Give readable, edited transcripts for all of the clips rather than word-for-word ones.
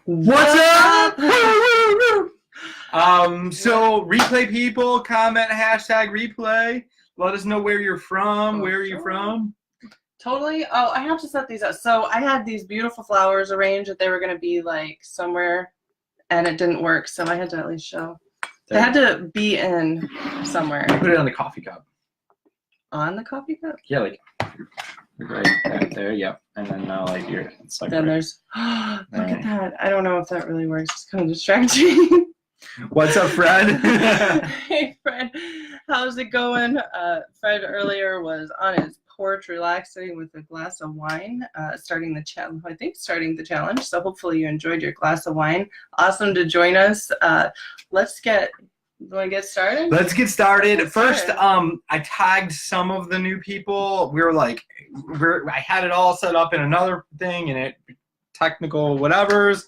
What's up? So replay people, comment hashtag replay. Let us know where you're from. Where are you from? Totally. Oh, I have to set these up. So I had these beautiful flowers arranged that they were going to be like somewhere, and it didn't work. So I had to at least show. They had to be in somewhere. Put it on the coffee cup. On the coffee cup? Yeah, like right there. Yep. And then now, like you're. It's like then right. There's. Look at that. I don't know if that really works. It's kind of distracting. What's up, Fred? Hey, Fred. How's it going? Fred earlier was on his porch relaxing with a glass of wine, starting the challenge. So hopefully you enjoyed your glass of wine. Awesome to join us. Want to get started? Let's get started. First, I tagged some of the new people. I had it all set up in another thing, and it technical whatevers.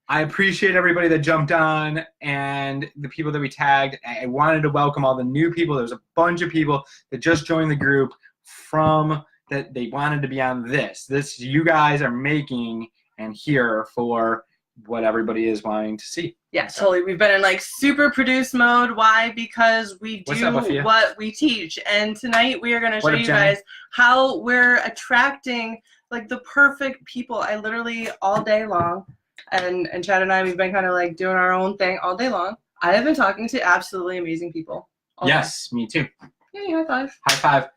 I appreciate everybody that jumped on and the people that we tagged. I wanted to welcome all the new people. There's a bunch of people that just joined the group from that they wanted to be on this. This you guys are making and here for what everybody is wanting to see. Yeah, totally. We've been in like super produce mode. Why? Because we do what we teach. And tonight we are going to show you guys how we're attracting like the perfect people. I literally all day long, and Chad and I, we've been kind of like doing our own thing all day long. I have been talking to absolutely amazing people. Yes, me too. Hey, high five. High five.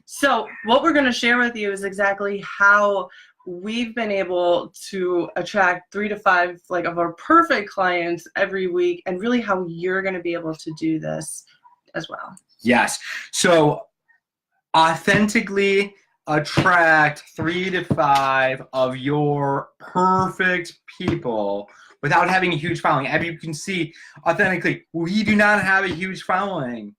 So what we're going to share with you is exactly how we've been able to attract 3 to 5 of our perfect clients every week, and really how you're going to be able to do this as well. Yes. So authentically attract 3 to 5 of your perfect people without having a huge following. As you can see, authentically, we do not have a huge following.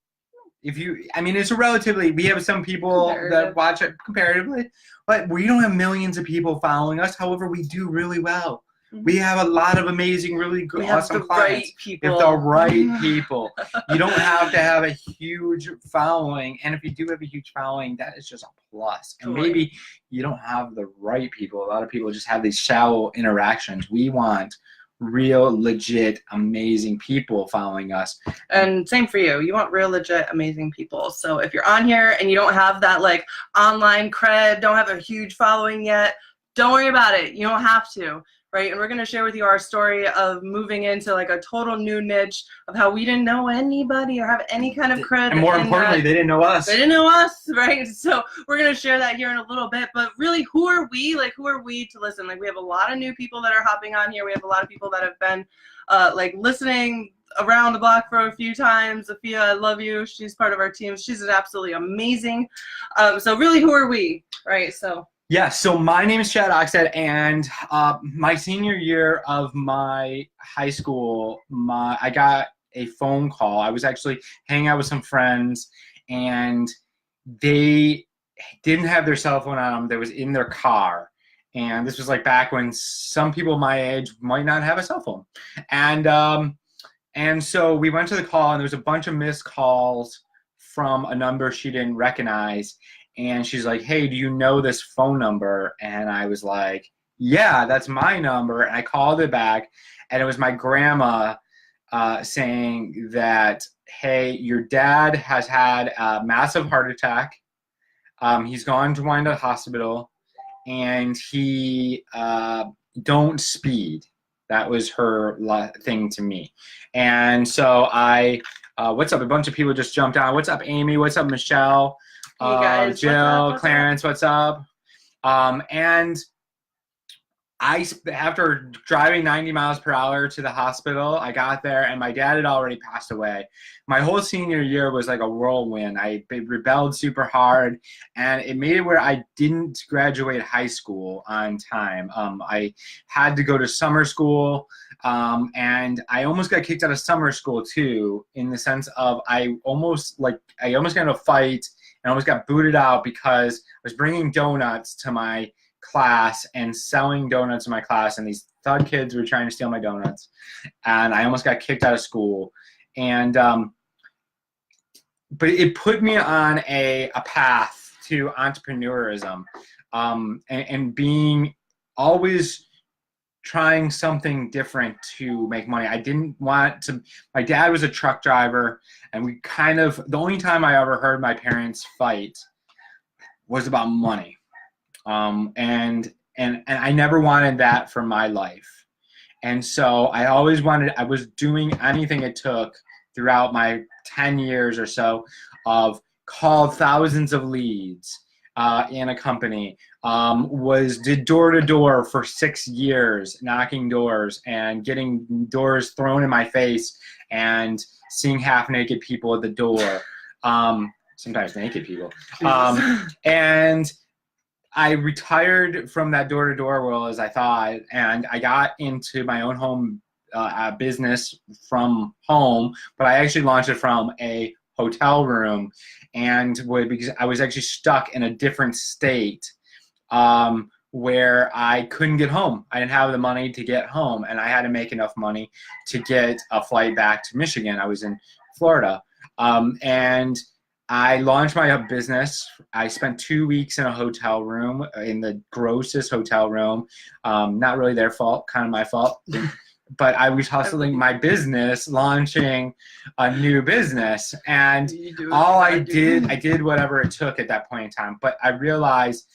It's we have some people that watch it comparatively, but we don't have millions of people following us. However, we do really well. Mm-hmm. We have a lot of amazing, really good, awesome clients. If the right people. You don't have to have a huge following, and if you do have a huge following, that is just a plus. And maybe you don't have the right people. A lot of people just have these shallow interactions. We want real, legit, amazing people following us. And same for you. You want real, legit, amazing people. So if you're on here and you don't have that online cred, don't have a huge following yet, don't worry about it. You don't have to, right? And we're going to share with you our story of moving into a total new niche of how we didn't know anybody or have any kind of cred. And more importantly, they didn't know us. They didn't know us, right? So we're going to share that here in a little bit. But really, who are we? Who are we to listen? We have a lot of new people that are hopping on here. We have a lot of people that have been listening around the block for a few times. Sophia, I love you. She's part of our team. She's absolutely amazing. So really, who are we, right? Yeah, so my name is Chad Oxted, and my senior year of my high school, I got a phone call. I was actually hanging out with some friends, and they didn't have their cell phone on them. They was in their car, and this was back when some people my age might not have a cell phone. And so we went to the call, and there was a bunch of missed calls from a number she didn't recognize. And she's like, hey, do you know this phone number? And I was like, yeah, that's my number. And I called it back, and it was my grandma saying that, hey, your dad has had a massive heart attack. He's gone to wind up hospital, and he don't speed. That was her thing to me. And so what's up? A bunch of people just jumped on. What's up, Amy? What's up, Michelle? Hey guys, Jill, Clarence, what's up? And after driving 90 miles per hour to the hospital, I got there, and my dad had already passed away. My whole senior year was like a whirlwind. I rebelled super hard, and it made it where I didn't graduate high school on time. I had to go to summer school, and I almost got kicked out of summer school too, in the sense of I almost got in a fight and almost got booted out because I was bringing donuts to my class and selling donuts in my class, and these thug kids were trying to steal my donuts, and I almost got kicked out of school. And but it put me on a path to entrepreneurism, and being always trying something different to make money. I didn't want to. My dad was a truck driver, and we kind of, the only time I ever heard my parents fight was about money. And I never wanted that for my life. And so I was doing anything it took throughout my 10 years or so of called thousands of leads in a company, did door-to-door for 6 years, knocking doors and getting doors thrown in my face and seeing half-naked people at the door, sometimes naked people. And I retired from that door-to-door world, as I thought, and I got into my own home business from home, but I actually launched it from a hotel room, and because I was actually stuck in a different state where I couldn't get home. I didn't have the money to get home, and I had to make enough money to get a flight back to Michigan. I was in Florida, and I launched my business. I spent 2 weeks in a hotel room, in the grossest hotel room. Not really their fault, kind of my fault. But I was hustling my business, launching a new business. And I did whatever it took at that point in time. But I realized,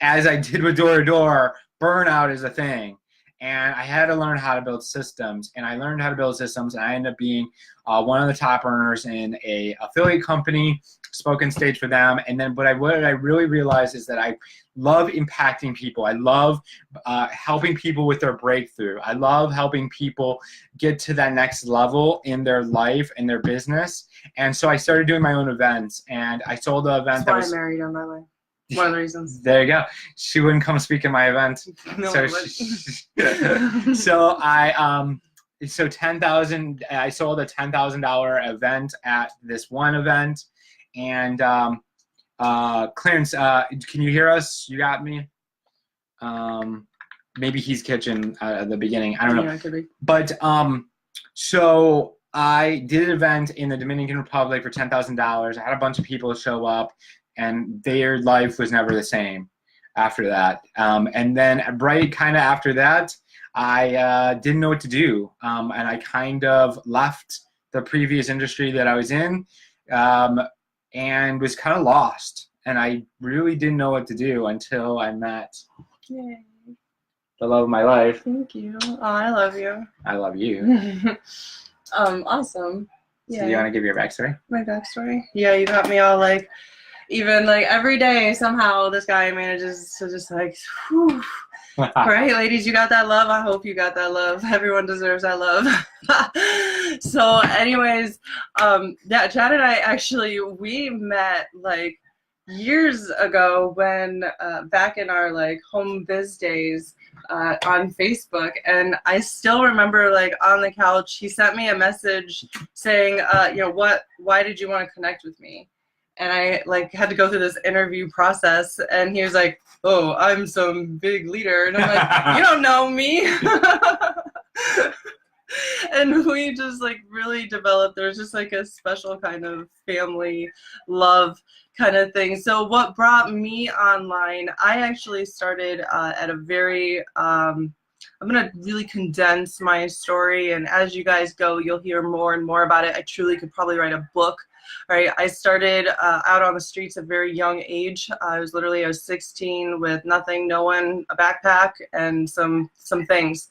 as I did with door-to-door, burnout is a thing. And I had to learn how to build systems. And I learned how to build systems, and I ended up being one of the top earners in a affiliate company, spoke on stage for them. And then what I really realized is that I love impacting people. I love helping people with their breakthrough. I love helping people get to that next level in their life and their business. And so I started doing my own events, and I sold an event That's why I married her, by the way. One of the reasons. There you go. She wouldn't come speak at my event. No, so so 10,000. I sold a $10,000 event at this one event, and Clarence, can you hear us? You got me. Maybe he's kitchen at the beginning. I don't know. Yeah, it could be. But so I did an event in the Dominican Republic for $10,000. I had a bunch of people show up, and their life was never the same after that. And then right kind of after that, I didn't know what to do. And I kind of left the previous industry that I was in and was kind of lost. And I really didn't know what to do until I met the love of my life. Thank you. Oh, I love you. I love you. Awesome. Yeah. So do you want to give your backstory? My backstory? Yeah, you got me all like, even like every day somehow this guy manages to just like, whew. Right, ladies, you got that love. I hope you got that love. Everyone deserves that love. So anyways, yeah, Chad and I actually, we met like years ago when back in our like home biz days on Facebook, and I still remember like on the couch he sent me a message saying you know, why did you want to connect with me? And I like had to go through this interview process, and he was like, oh, I'm some big leader. And I'm like, you don't know me. And we just like really developed, there's just like a special kind of family love kind of thing. So what brought me online, I actually started at a very, I'm going to really condense my story. And as you guys go, you'll hear more and more about it. I truly could probably write a book. Right, I started out on the streets at a very young age. I was 16 with nothing, no one, a backpack, and some things,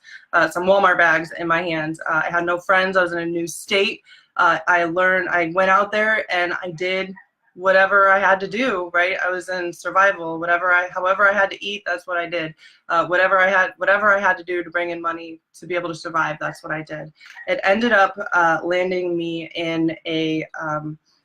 some Walmart bags in my hands. I had no friends. I was in a new state. I went out there and I did whatever I had to do. Right, I was in survival. However I had to eat, that's what I did. Whatever I had to do to bring in money to be able to survive, that's what I did. It ended up landing me in a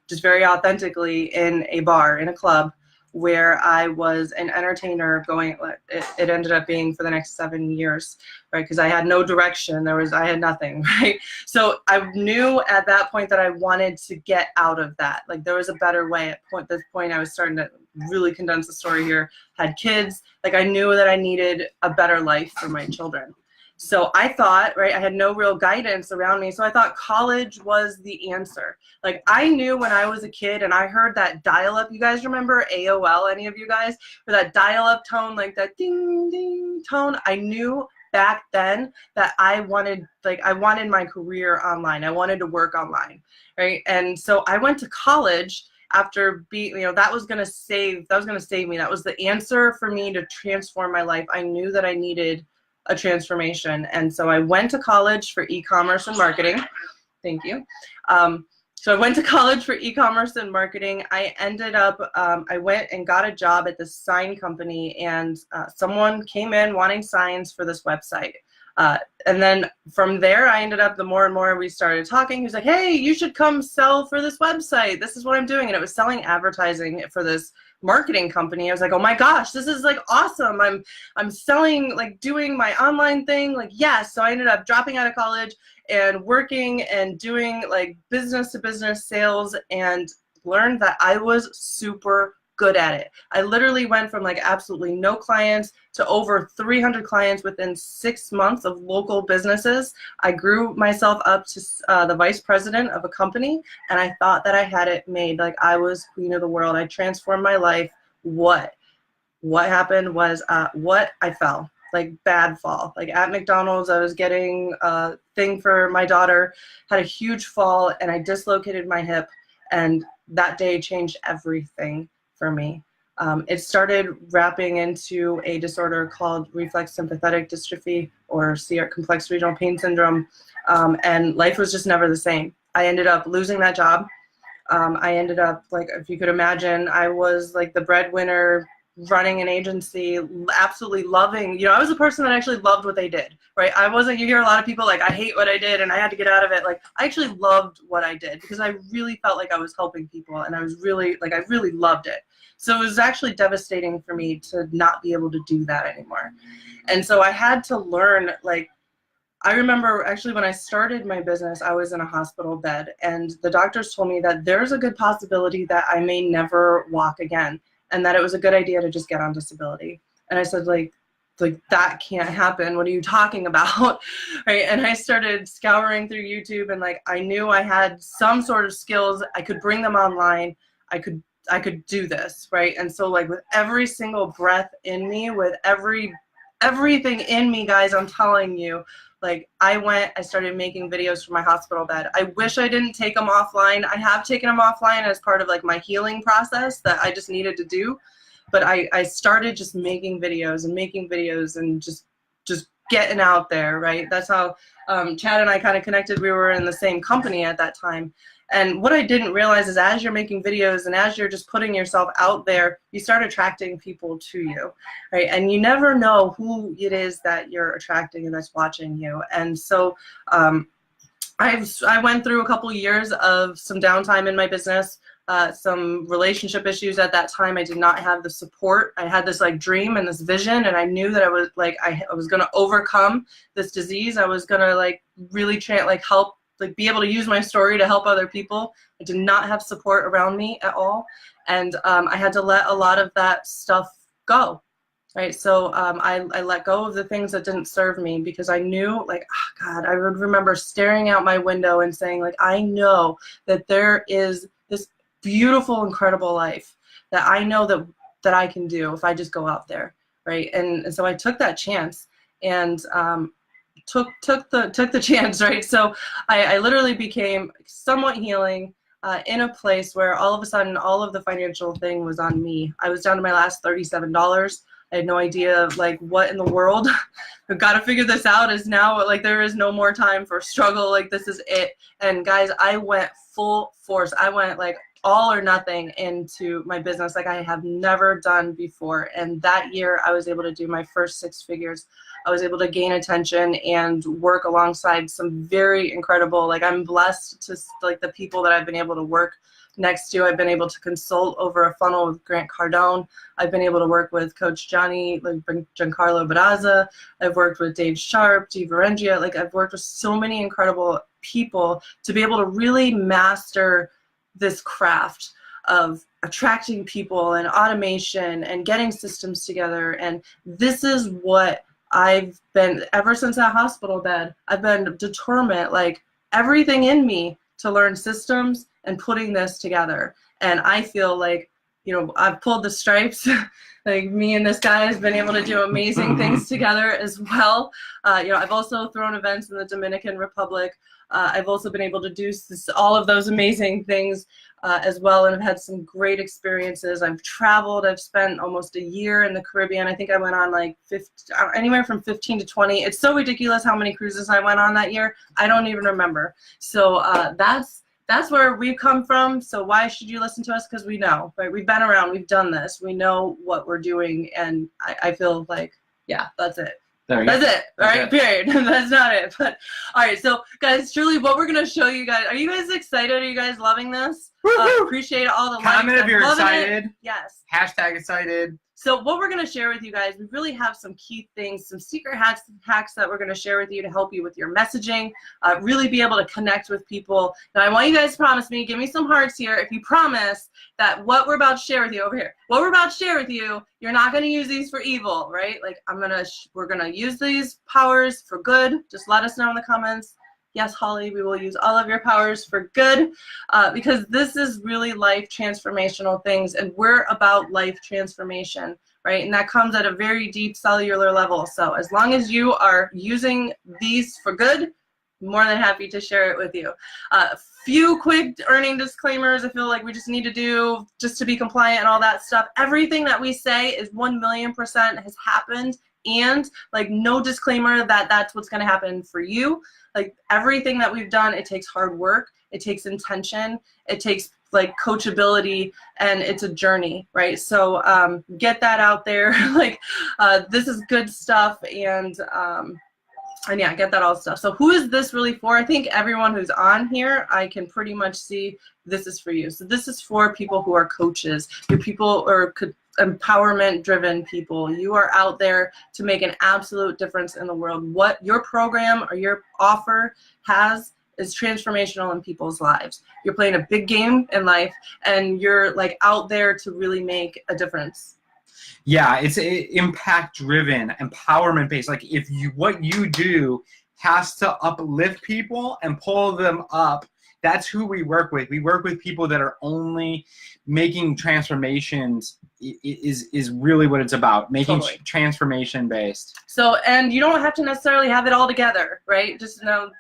just very authentically in a bar, in a club, where I was an entertainer going, it ended up being for the next 7 years, right? Because I had no direction, I had nothing, right? So I knew at that point that I wanted to get out of that. Like there was a better way. At this point I was starting to really condense the story here, had kids, like I knew that I needed a better life for my children. So I thought, right, I had no real guidance around me, so I thought college was the answer. Like I knew when I was a kid and I heard that dial-up, you guys remember AOL, any of you guys? Or that dial-up tone, like that ding, ding tone, I knew back then that I wanted my career online. I wanted to work online, right? And so I went to college after being, that was going to save me. That was the answer for me to transform my life. I knew that I needed a transformation. And so I went to college for e-commerce and marketing. Thank you. So I went to college for e-commerce and marketing. I ended up, I went and got a job at this sign company, and someone came in wanting signs for this website. And then from there, I ended up, the more and more we started talking, he was like, hey, you should come sell for this website. This is what I'm doing. And it was selling advertising for this marketing company. I was like, oh my gosh, this is like awesome. I'm selling, like doing my online thing. Like, yes. So I ended up dropping out of college and working and doing like business to business sales, and learned that I was super good at it. I literally went from like absolutely no clients to over 300 clients within 6 months of local businesses. I grew myself up to the vice president of a company, and I thought that I had it made. Like, I was queen of the world. I transformed my life. What happened was I fell. Like, bad fall. Like, at McDonald's, I was getting a thing for my daughter, had a huge fall, and I dislocated my hip, and that day changed everything for me. It started wrapping into a disorder called reflex sympathetic dystrophy, or complex regional pain syndrome, and life was just never the same. I ended up losing that job. I ended up, like, if you could imagine, I was like the breadwinner, running an agency, absolutely loving, I was a person that actually loved what they did, right? I wasn't, you hear a lot of people like, I hate what I did and I had to get out of it. Like, I actually loved what I did because I really felt like I was helping people, and I was really, like, I really loved it. So it was actually devastating for me to not be able to do that anymore. And so I had to learn, like, I remember actually when I started my business, I was in a hospital bed, and the doctors told me that there's a good possibility that I may never walk again, and that it was a good idea to just get on disability. And I said, like that can't happen. What are you talking about? Right? And I started scouring through YouTube, and like, I knew I had some sort of skills. I could bring them online. I could do this, right? And so, like, with every single breath in me, with everything in me, guys, I'm telling you, like, I started making videos from my hospital bed. I wish I didn't take them offline. I have taken them offline as part of like my healing process that I just needed to do. But I started just making videos and just getting out there, right? That's how Chad and I kind of connected. We were in the same company at that time. And what I didn't realize is, as you're making videos and as you're just putting yourself out there, you start attracting people to you, right? And you never know who it is that you're attracting and that's watching you. And so I went through a couple years of some downtime in my business, some relationship issues at that time. I did not have the support. I had this like dream and this vision, and I knew that I was like, I was going to overcome this disease. I was going to like really help, like, be able to use my story to help other people. I did not have support around me at all, and I had to let a lot of that stuff go, right? So I let go of the things that didn't serve me, because I knew, like, oh God, I would remember staring out my window and saying, like, I know that there is this beautiful, incredible life that I know that I can do if I just go out there, right? And so I took that chance, and took the chance, right? So I literally became somewhat healing in a place where all of a sudden all of the financial thing was on me. I was down to my last $37. I had no idea, like, what in the world. I've got to figure this out. Is now, like, there is no more time for struggle. Like, this is it. And guys, I went full force. I went like all or nothing into my business like I have never done before. And that year I was able to do my first 6 figures. I was able to gain attention and work alongside some very incredible, like, I'm blessed to, like, the people that I've been able to work next to. I've been able to consult over a funnel with Grant Cardone. I've been able to work with Coach Johnny, like Giancarlo Baraza. I've worked with Dave Sharp, Dee Varengia. Like, I've worked with so many incredible people to be able to really master this craft of attracting people and automation and getting systems together. And this is what I've been, ever since that hospital bed, I've been determined, like, everything in me to learn systems and putting this together. And I feel like I've pulled the stripes. Like me and this guy has been able to do amazing things together as well. I've also thrown events in the Dominican Republic. I've also been able to do all of those amazing things as well, and I've had some great experiences. I've traveled. I've spent almost a year in the Caribbean. I think I went on like anywhere from 15 to 20. It's so ridiculous how many cruises I went on that year. I don't even remember. So that's where we've come from. So why should you listen to us? Because we know, right? We've been around. We've done this. We know what we're doing, and I feel like, yeah, that's it. That's it. All right, period. That's not it. But all right, so guys, truly, what we're gonna show you guys. Are you guys excited? Are you guys loving this? Appreciate all the likes. Comment if you're excited. Yes. Hashtag excited. So what we're going to share with you guys, we really have some key things, some secret hacks that we're going to share with you to help you with your messaging, really be able to connect with people. Now, I want you guys to promise me, give me some hearts here, if you promise that what we're about to share with you over here, what we're about to share with you, you're not going to use these for evil, right? Like we're going to use these powers for good. Just let us know in the comments. Yes, Holly, we will use all of your powers for good, because this is really life transformational things, and we're about life transformation, right? And that comes at a very deep cellular level. So as long as you are using these for good, more than happy to share it with you. Few quick earning disclaimers I feel like we just need to do just to be compliant and all that stuff. Everything that we say is 1,000,000% has happened, and like no disclaimer that that's what's going to happen for you. Like everything that we've done, it takes hard work, it takes intention, it takes like coachability, and it's a journey, right? So get that out there. Like this is good stuff, and yeah, get that all stuff. So who is this really for? I think everyone who's on here, I can pretty much see this is for you. So this is for people who are coaches, your people or empowerment driven people. You are out there to make an absolute difference in the world. What your program or your offer has is transformational in people's lives. You're playing a big game in life, and you're like out there to really make a difference. Yeah, it's impact driven, empowerment based. Like what you do has to uplift people and pull them up. That's who we work with. We work with people that are only making transformations is really what it's about, making transformation based. So, and you don't have to necessarily have it all together, right? Just know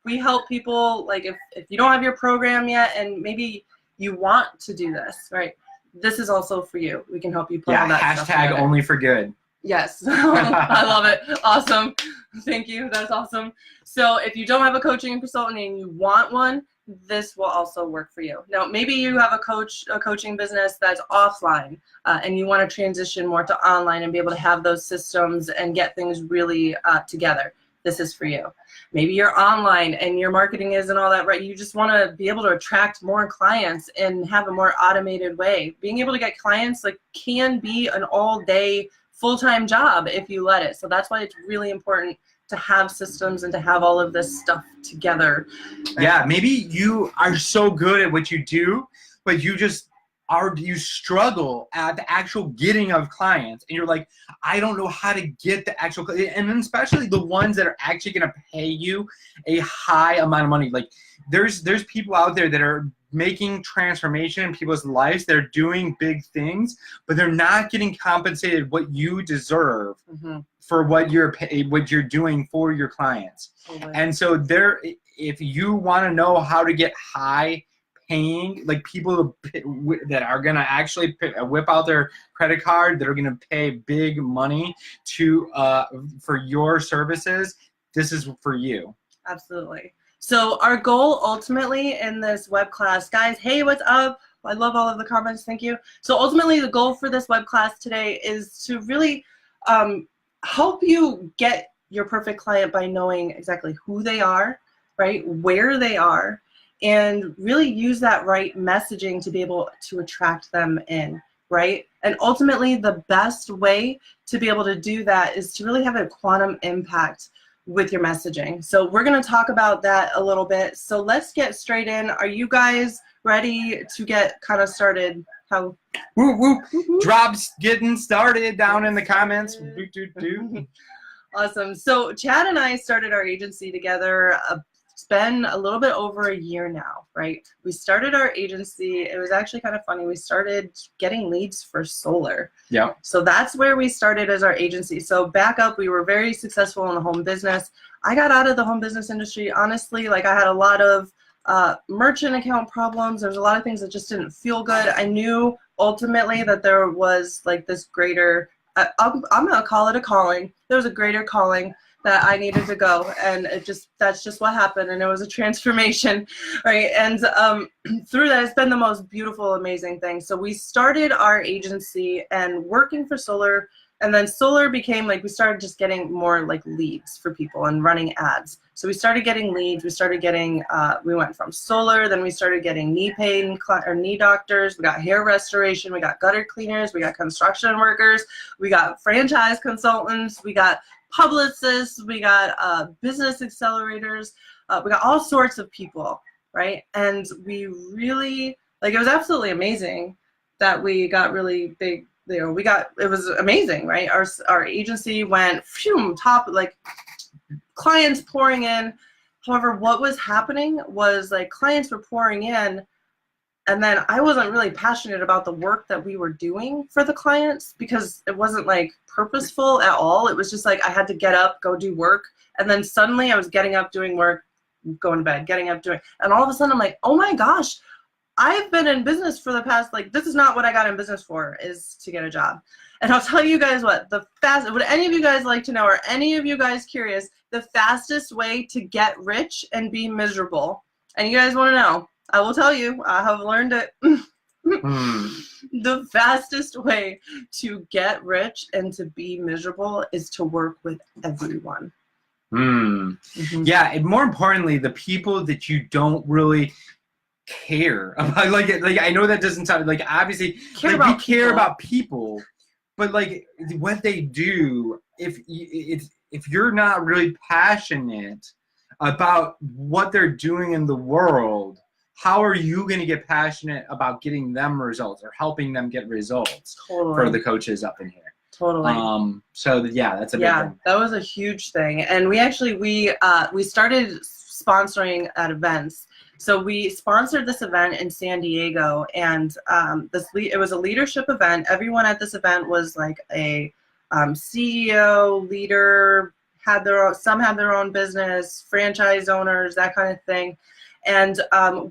we help people, like if you don't have your program yet and maybe you want to do this, right? This is also for you. We can help you pull all that stuff together. Hashtag only for good. Yes. I love it. Awesome. Thank you. That's awesome. So if you don't have a coaching consultant and you want one, this will also work for you. Now, maybe you have a coaching business that's offline, and you want to transition more to online and be able to have those systems and get things really together. This is for you. Maybe you're online and your marketing isn't all that right. You just want to be able to attract more clients and have a more automated way. Being able to get clients can be an all-day full-time job if you let it. So that's why it's really important to have systems and to have all of this stuff together. Yeah, maybe you are so good at what you do, but you struggle at the actual getting of clients, and you're like, I don't know how to get the actual, and then especially the ones that are actually going to pay you a high amount of money. Like there's people out there that are making transformation in people's lives. They're doing big things, but they're not getting compensated what you deserve for what you're doing for your clients. And so if you want to know how to get high paying, like people that are going to actually whip out their credit card, that are going to pay big money for your services, this is for you. Absolutely. So our goal ultimately in this web class, guys, hey, what's up? I love all of the comments. Thank you. So ultimately the goal for this web class today is to really help you get your perfect client by knowing exactly who they are, right? Where they are, and really use that right messaging to be able to attract them in, right? And ultimately the best way to be able to do that is to really have a quantum impact with your messaging. So we're going to talk about that a little bit. So let's get straight in. Are you guys ready to get kind of started? How? Woo, woo. Drops getting started down in the comments. Awesome. So Chad and I started our agency together It's been a little bit over a year now, right? We started our agency. It was actually kind of funny. We started getting leads for solar. Yeah. So that's where we started as our agency. So back up, we were very successful in the home business. I got out of the home business industry, honestly, like I had a lot of merchant account problems. There's a lot of things that just didn't feel good. I knew ultimately that there was like this greater, I'm gonna call it a calling. There was a greater calling that I needed to go, and that's just what happened, and it was a transformation, right? And through that, it's been the most beautiful, amazing thing. So we started our agency and working for solar, and then solar became like, we started just getting more like leads for people and running ads. So we started getting leads. We started getting, we went from solar, then we started getting knee pain or knee doctors. We got hair restoration. We got gutter cleaners. We got construction workers. We got franchise consultants. We got publicists. We got business accelerators. We got all sorts of people, right? And we really, like, it was absolutely amazing that we got really big. You know, it was amazing, right? Our agency went top, like clients pouring in. However, what was happening was like clients were pouring in, and then I wasn't really passionate about the work that we were doing for the clients because it wasn't like purposeful at all. It was just like I had to get up, go do work, and then suddenly I was getting up, doing work, going to bed, getting up, doing, and all of a sudden I'm like, oh my gosh, I've been in business for the past, like, this is not what I got in business for, is to get a job. And I'll tell you guys what, would any of you guys like to know, or any of you guys curious, the fastest way to get rich and be miserable? And you guys want to know? I will tell you, I have learned it. The fastest way to get rich and to be miserable is to work with everyone. Yeah, and more importantly, the people that you don't really care about, like I know that doesn't sound like, obviously we care about people, but like what they do, if you're not really passionate about what they're doing in the world, how are you going to get passionate about getting them results or helping them get results? Totally. For the coaches up in here? Totally. So yeah, that's a big thing. That was a huge thing. And we actually we started sponsoring at events. So we sponsored this event in San Diego, and it was a leadership event. Everyone at this event was like a CEO, leader, some had their own business, franchise owners, that kind of thing. And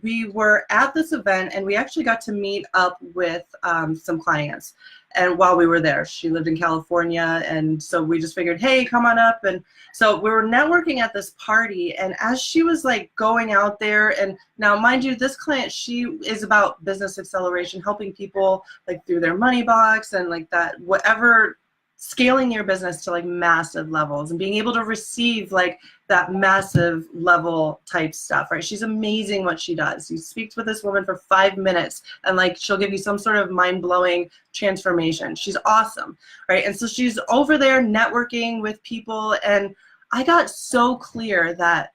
we were at this event, and we actually got to meet up with some clients. And while we were there, she lived in California, and so we just figured, hey, come on up. And so we were networking at this party, and as she was like going out there, and now mind you, this client, she is about business acceleration, helping people like through their money box and like that, whatever, scaling your business to like massive levels and being able to receive like that massive level type stuff, right? She's amazing what she does. You speak with this woman for 5 minutes and like she'll give you some sort of mind-blowing transformation. She's awesome, right? And so she's over there networking with people, and I got so clear that,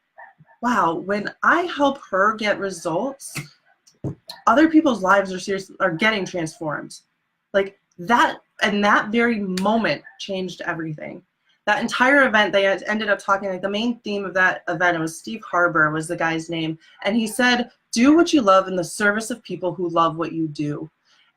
wow, when I help her get results, other people's lives are getting transformed. Like that, and that very moment changed everything. That entire event, they ended up talking, like the main theme of that event, it was Steve Harbour was the guy's name. And he said, do what you love in the service of people who love what you do.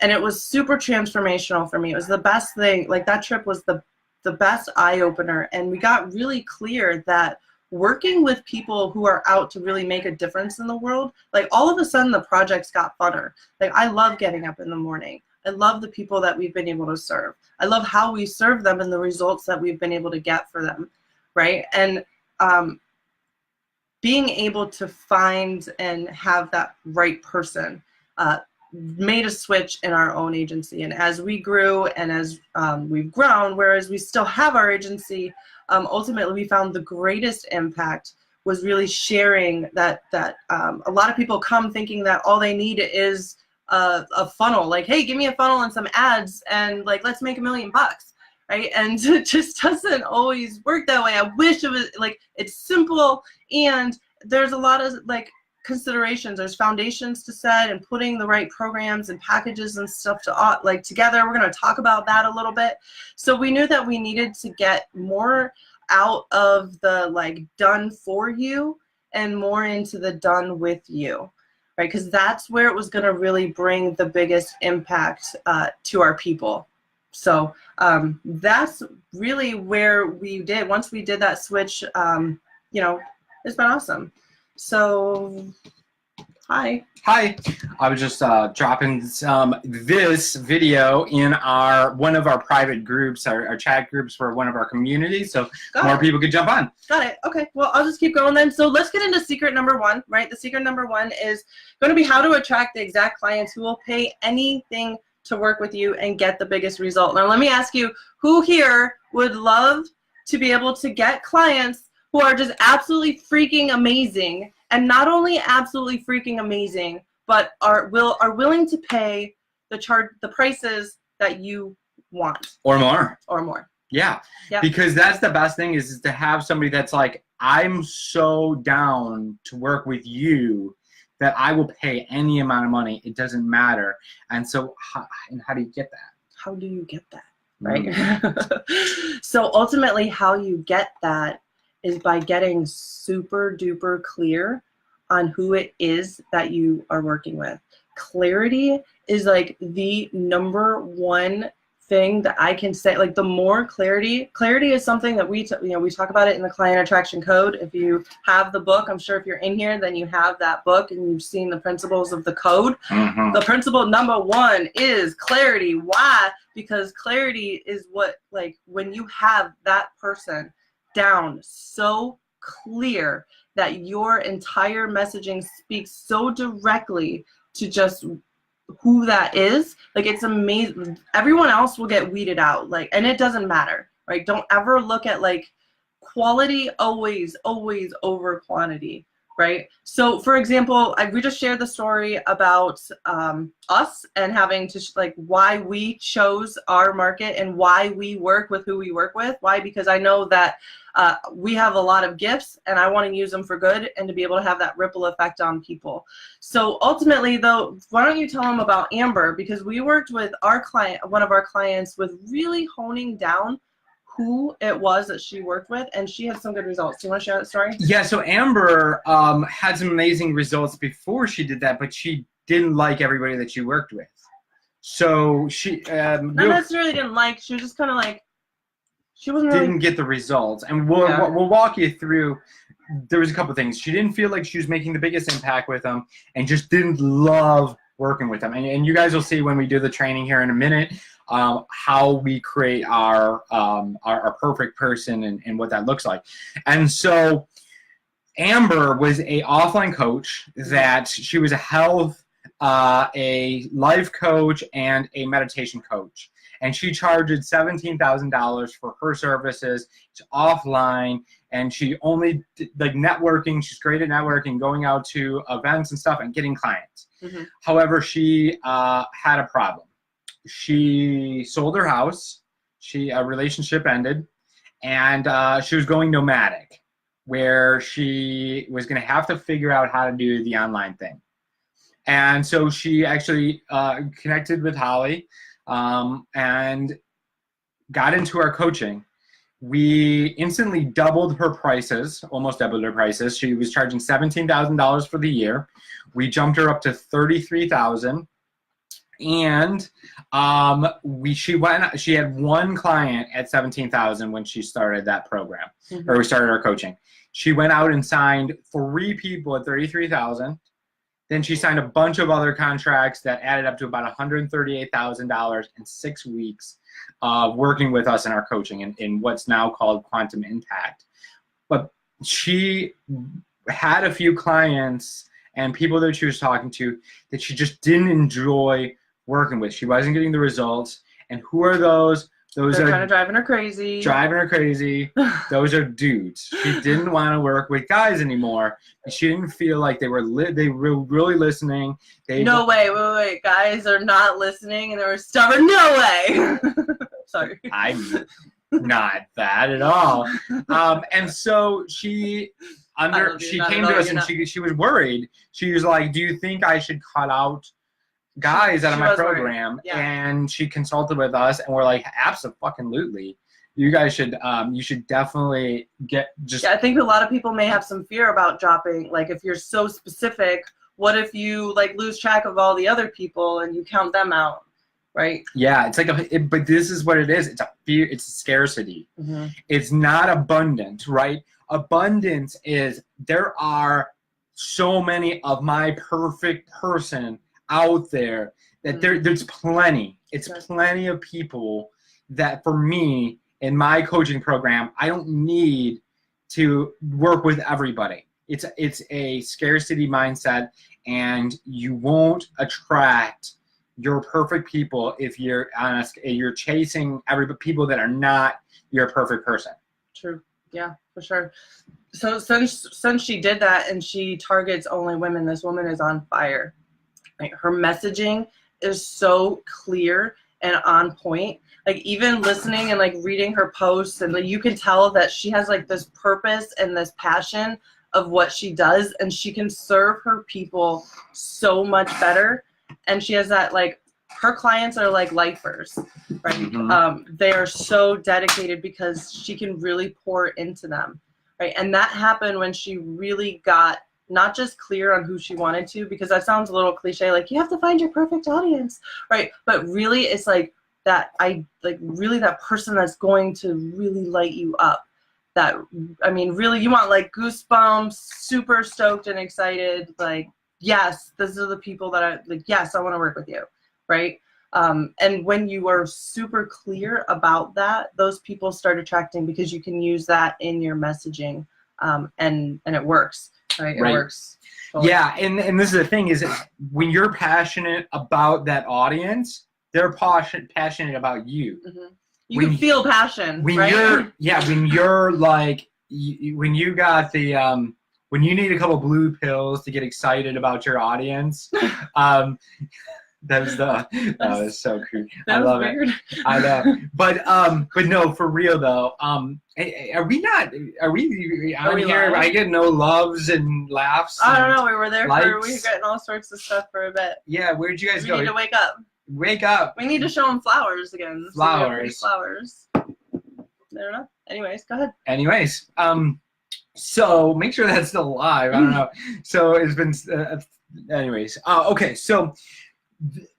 And it was super transformational for me. It was the best thing. Like that trip was the best eye opener. And we got really clear that working with people who are out to really make a difference in the world, like all of a sudden the projects got funner. Like I love getting up in the morning. I love the people that we've been able to serve. I love how we serve them and the results that we've been able to get for them, right? And being able to find and have that right person made a switch in our own agency. And as we grew and as we've grown, whereas we still have our agency, ultimately we found the greatest impact was really sharing that a lot of people come thinking that all they need is a funnel, like, hey, give me a funnel and some ads and like, let's make $1 million, right? And it just doesn't always work that way. I wish it was like, it's simple, and there's a lot of like considerations. There's foundations to set and putting the right programs and packages and stuff to like together. We're going to talk about that a little bit. So we knew that we needed to get more out of the like done for you and more into the done with you, right? Because that's where it was going to really bring the biggest impact to our people. So that's really where we did. Once we did that switch, you know, it's been awesome. So, hi. Hi. I was just dropping this video in one of our private groups, our chat groups for one of our communities, so more people could jump on. Got it. Okay. Well, I'll just keep going then. So let's get into secret number one, right? The secret number one is going to be how to attract the exact clients who will pay anything to work with you and get the biggest result. Now, let me ask you, who here would love to be able to get clients who are just absolutely freaking amazing, and not only absolutely freaking amazing, but are willing to pay the prices that you want, or more, Yeah. Because that's the best thing is to have somebody that's like, I'm so down to work with you that I will pay any amount of money. It doesn't matter. And so how do you get that? How do you get that, right? So ultimately how you get that is by getting super duper clear on who it is that you are working with. Clarity is like the number one thing that I can say. Like the more clarity is something that we talk about it in the Client Attraction Code. If you have the book, I'm sure if you're in here, then you have that book and you've seen the principles of the code. The principle number one is clarity. Why? Because clarity is what, like, when you have that person down so clear that your entire messaging speaks so directly to just who that is, like, it's amazing. Everyone else will get weeded out, like, and it doesn't matter, right? Don't ever look at like quality, always over quantity, right? So for example, we just shared the story about us and having to like why we chose our market and why we work with who we work with. Why? Because I know that we have a lot of gifts and I want to use them for good and to be able to have that ripple effect on people. So ultimately though, why don't you tell them about Amber? Because we worked with our client, one of our clients, with really honing down who it was that she worked with, and she had some good results. Do you want to share that story? Yeah, so Amber had some amazing results before she did that, but she didn't like everybody that she worked with. So she not necessarily didn't like, she was just kind of like, she wasn't really... didn't get the results. And we'll walk you through. There was a couple things. She didn't feel like she was making the biggest impact with them and just didn't love working with them. And you guys will see when we do the training here in a minute how we create our perfect person and what that looks like. And so Amber was a offline coach that she was a health, a life coach, and a meditation coach. And she charged $17,000 for her services. It's offline, and she only like networking. She's great at networking, going out to events and stuff, and getting clients. However, she had a problem. She sold her house. A relationship ended, and she was going nomadic, where she was going to have to figure out how to do the online thing. And so she actually connected with Holly and got into our coaching. We instantly doubled her prices, almost doubled her prices. She was charging $17,000 for the year. We jumped her up to $33,000. And she had one client at $17,000 when she started that program, or we started our coaching. She went out and signed 3 people at $33,000. Then she signed a bunch of other contracts that added up to about $138,000 in 6 weeks of working with us in our coaching in what's now called Quantum Impact. But she had a few clients and people that she was talking to that she just didn't enjoy working with. She wasn't getting the results. And who are those? Those are kind of driving her crazy. Those are dudes. She didn't want to work with guys anymore. She didn't feel like they were really listening. No way, wait. Guys are not listening and they were stubborn. No way. Sorry. I'm not that at all. And so she came to us and she was worried. She was like, "Do you think I should cut out guys out of my program?" And she consulted with us and we're like, absolutely. you guys should you should definitely get just. Yeah, I think a lot of people may have some fear about dropping. Like if you're so specific, what if you like lose track of all the other people and you count them out, right? Yeah, it's like but this is what it is. It's a fear. It's a scarcity. It's not abundant, right? Abundance is there are so many of my perfect person out there that there's plenty. It's plenty of people that for me in my coaching program, I don't need to work with everybody. It's a scarcity mindset, and you won't attract your perfect people if you're honest. You're chasing people that are not your perfect person. True. Yeah, for sure. So since she did that and she targets only women, this woman is on fire. Like her messaging is so clear and on point. Like even listening and like reading her posts, and like you can tell that she has like this purpose and this passion of what she does, and she can serve her people so much better. And she has that, like, her clients are like lifers, right? They are so dedicated because she can really pour into them, right? And that happened when she really got not just clear on who she wanted to, because that sounds a little cliche, like you have to find your perfect audience, right? But really it's like that, really that person that's going to really light you up. That, I mean, really you want like goosebumps, super stoked and excited, like, yes, these are the people that I like. Yes, I want to work with you, right? And when you are super clear about that, those people start attracting because you can use that in your messaging, and it works, right? It works. Totally. Yeah, and this is the thing is when you're passionate about that audience, they're passionate about you. You can feel passion, when right? when you're like when you got the when you need a couple blue pills to get excited about your audience, that was so creepy. I love it. I know, but no, for real though. Are we on here? I get no loves and laughs. I don't know. We were there we were getting all sorts of stuff for a bit. Yeah, where'd you guys go? We need to wake up. Wake up. We need to show them flowers again. Flowers. Flowers. I don't know. Anyways, go ahead. Anyways, so make sure that's still alive. I don't know. So it's been, anyways. Okay, so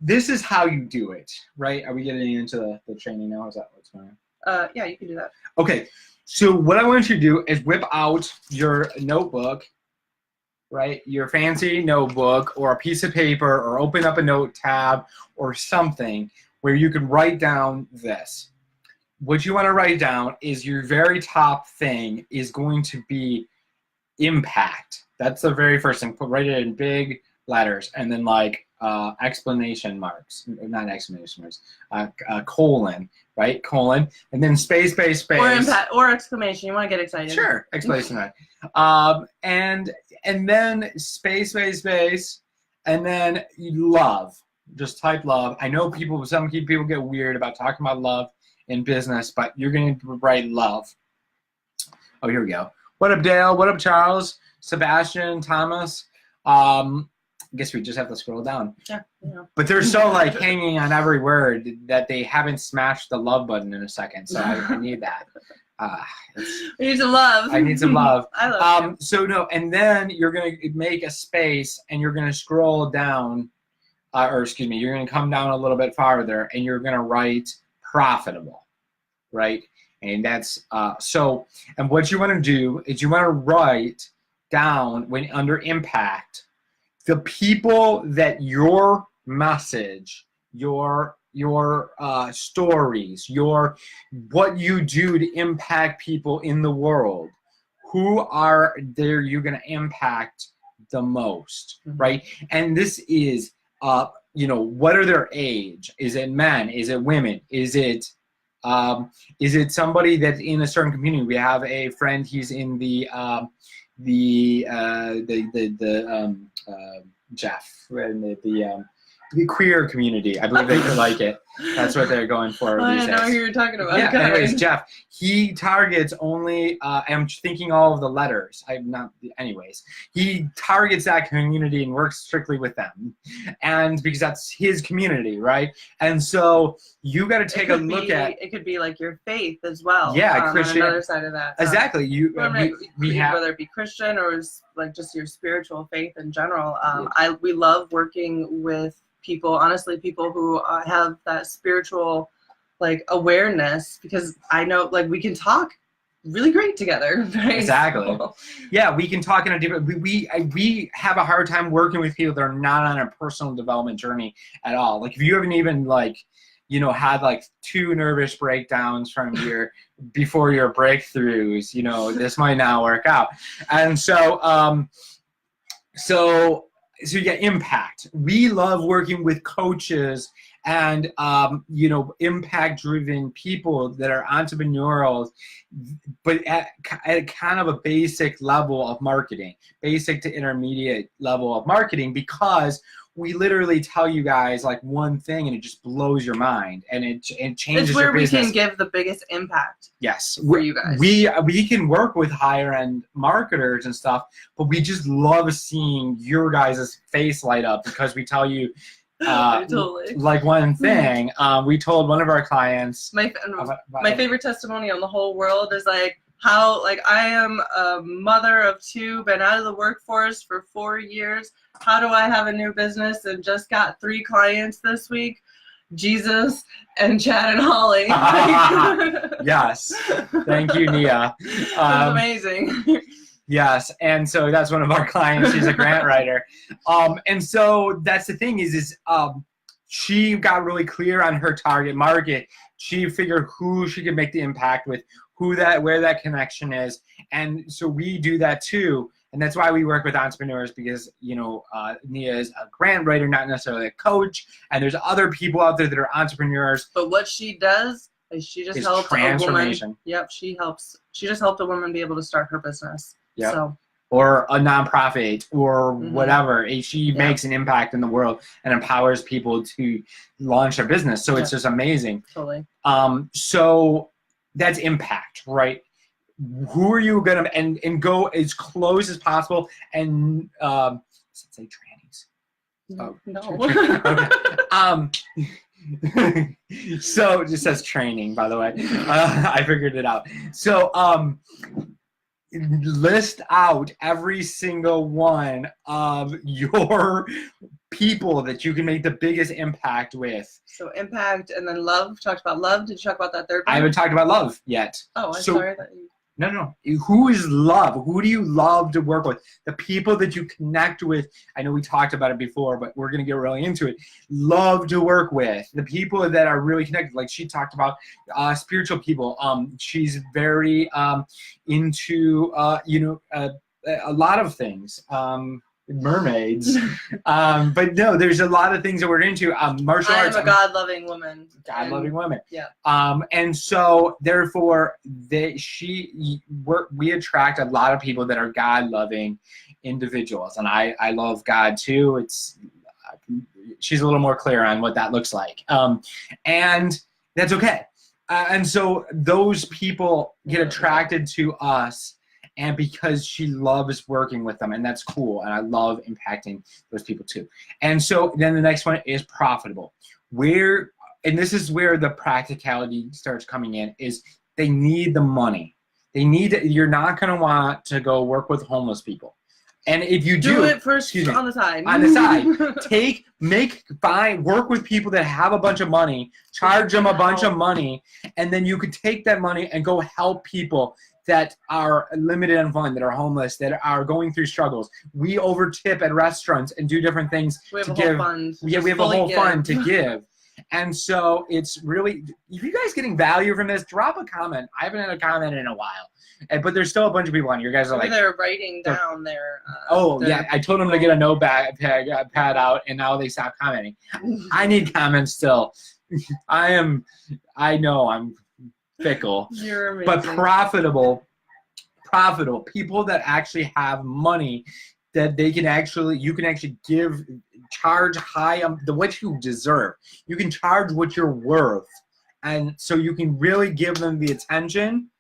this is how you do it, right? Are we getting into the training now? Is that what's going on? Yeah, you can do that. Okay, so what I want you to do is whip out your notebook, right? Your fancy notebook or a piece of paper, or open up a note tab or something where you can write down this. What you want to write down is your very top thing is going to be impact. That's the very first thing. Write it in big letters, and then like exclamation marks, not exclamation marks, colon, right? Colon, and then space. Or impact, or exclamation. You want to get excited. Sure, exclamation mark. And then space, and then love. Just type love. I know some people get weird about talking about love in business, but you're going to write love. Oh, here we go. What up, Dale? What up, Charles? Sebastian, Thomas? I guess we just have to scroll down. Yeah. But they're so like hanging on every word that they haven't smashed the love button in a second. So I need that. We need some love. I need some love. I love you. So no, and then you're going to make a space, and you're going to scroll down, or excuse me, you're going to come down a little bit farther, and you're going to write profitable, right? And that's and what you want to do is you want to write down, when under impact, the people that your message, your stories, what you do to impact people in the world, who are there you're going to impact the most, right? And this is what are their age? Is it men? Is it women? Is it somebody that's in a certain community? We have a friend. He's in the Jeff, the queer community. I believe they could like it. That's what they're going for these days. I know who you're talking about. Yeah, anyways, Jeff, he targets only, I'm thinking all of the letters. He targets that community and works strictly with them. And because that's his community, right? And so you got to take a look at. It could be like your faith as well. Yeah, Christian. On another side of that. Exactly. We have, whether it be Christian or like just your spiritual faith in general. We love working with people, honestly, people who have that spiritual like awareness, because I know like we can talk really great together. Right? Exactly. Yeah, we can talk in a different. We have a hard time working with people that are not on a personal development journey at all. Like if you haven't even had like 2 nervous breakdowns before your breakthroughs, this might not work out. And so yeah, impact. We love working with coaches and impact-driven people that are entrepreneurial, but at kind of a basic level of marketing, basic to intermediate level of marketing, because we literally tell you guys like one thing and it just blows your mind and it changes it's where your business. We can give the biggest impact. Yes, for you guys. We can work with higher end marketers and stuff, but we just love seeing your guys' face light up because we tell you totally. Like one thing. We told one of our clients. My favorite testimony on the whole world is like how like I am a mother of 2, been out of the workforce for 4 years. How do I have a new business and just got 3 clients this week? Jesus and Chad and Holly. Yes. Thank you, Nia. That's amazing. Yes, and so that's one of our clients. She's a grant writer. And so that's the thing is she got really clear on her target market. She figured who she could make the impact with, where that connection is. And so we do that too. And that's why we work with entrepreneurs, because, Nia is a grant writer, not necessarily a coach. And there's other people out there that are entrepreneurs. But what she does is she just helps a woman. Yep, she just helped a woman be able to start her business. Yep. So. Or a nonprofit or whatever. She makes an impact in the world and empowers people to launch their business. So it's just amazing. Totally. So that's impact, right? Who are you gonna and go as close as possible and say trannies? No. Okay. So it just says training, by the way. I figured it out. So list out every single one of your people that you can make the biggest impact with. So impact and then love. Talked about love. Did you talk about that third one? I haven't talked about love yet. Oh, I'm sorry. No. Who is love? Who do you love to work with? The people that you connect with. I know we talked about it before, but we're going to get really into it. Love to work with. The people that are really connected. Like she talked about spiritual people. She's very into, a lot of things. Mermaids. But no, there's a lot of things that we're into. Martial arts. I'm a God-loving woman. God-loving woman. Yeah. And so therefore we attract a lot of people that are God-loving individuals. And I love God too. She's a little more clear on what that looks like. And that's okay. And so those people get attracted to us. And because she loves working with them, and that's cool, and I love impacting those people too. And so then the next one is profitable. And this is where the practicality starts coming in, is they need the money. You're not going to want to go work with homeless people. And if you do it first on the side. On the side. Work with people that have a bunch of money, charge them a bunch of money, and then you could take that money and go help people that are limited on funds, that are homeless, that are going through struggles. We overtip at restaurants and do different things to give. We have a whole fund to give. And so it's really, if you guys getting value from this, drop a comment. I haven't had a comment in a while, but there's still a bunch of people on here. You guys are like, they're writing down their. Yeah, I told them to get a notepad out, and now they stop commenting. I need comments still. I know I'm fickle. You're amazing. But profitable people that actually have money that you can actually give charge high what you deserve. You can charge what you're worth. And so you can really give them the attention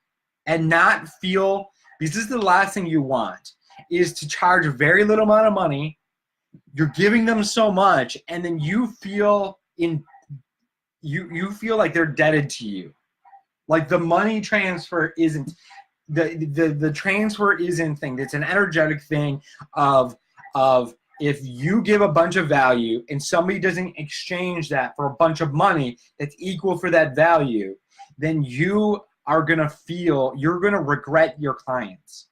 and not feel, because this is the last thing you want, is to charge a very little amount of money. You're giving them so much, and then you feel you feel like they're indebted to you. Like the money transfer isn't the transfer isn't thing. It's an energetic thing of if you give a bunch of value and somebody doesn't exchange that for a bunch of money that's equal for that value, then you're gonna regret your clients,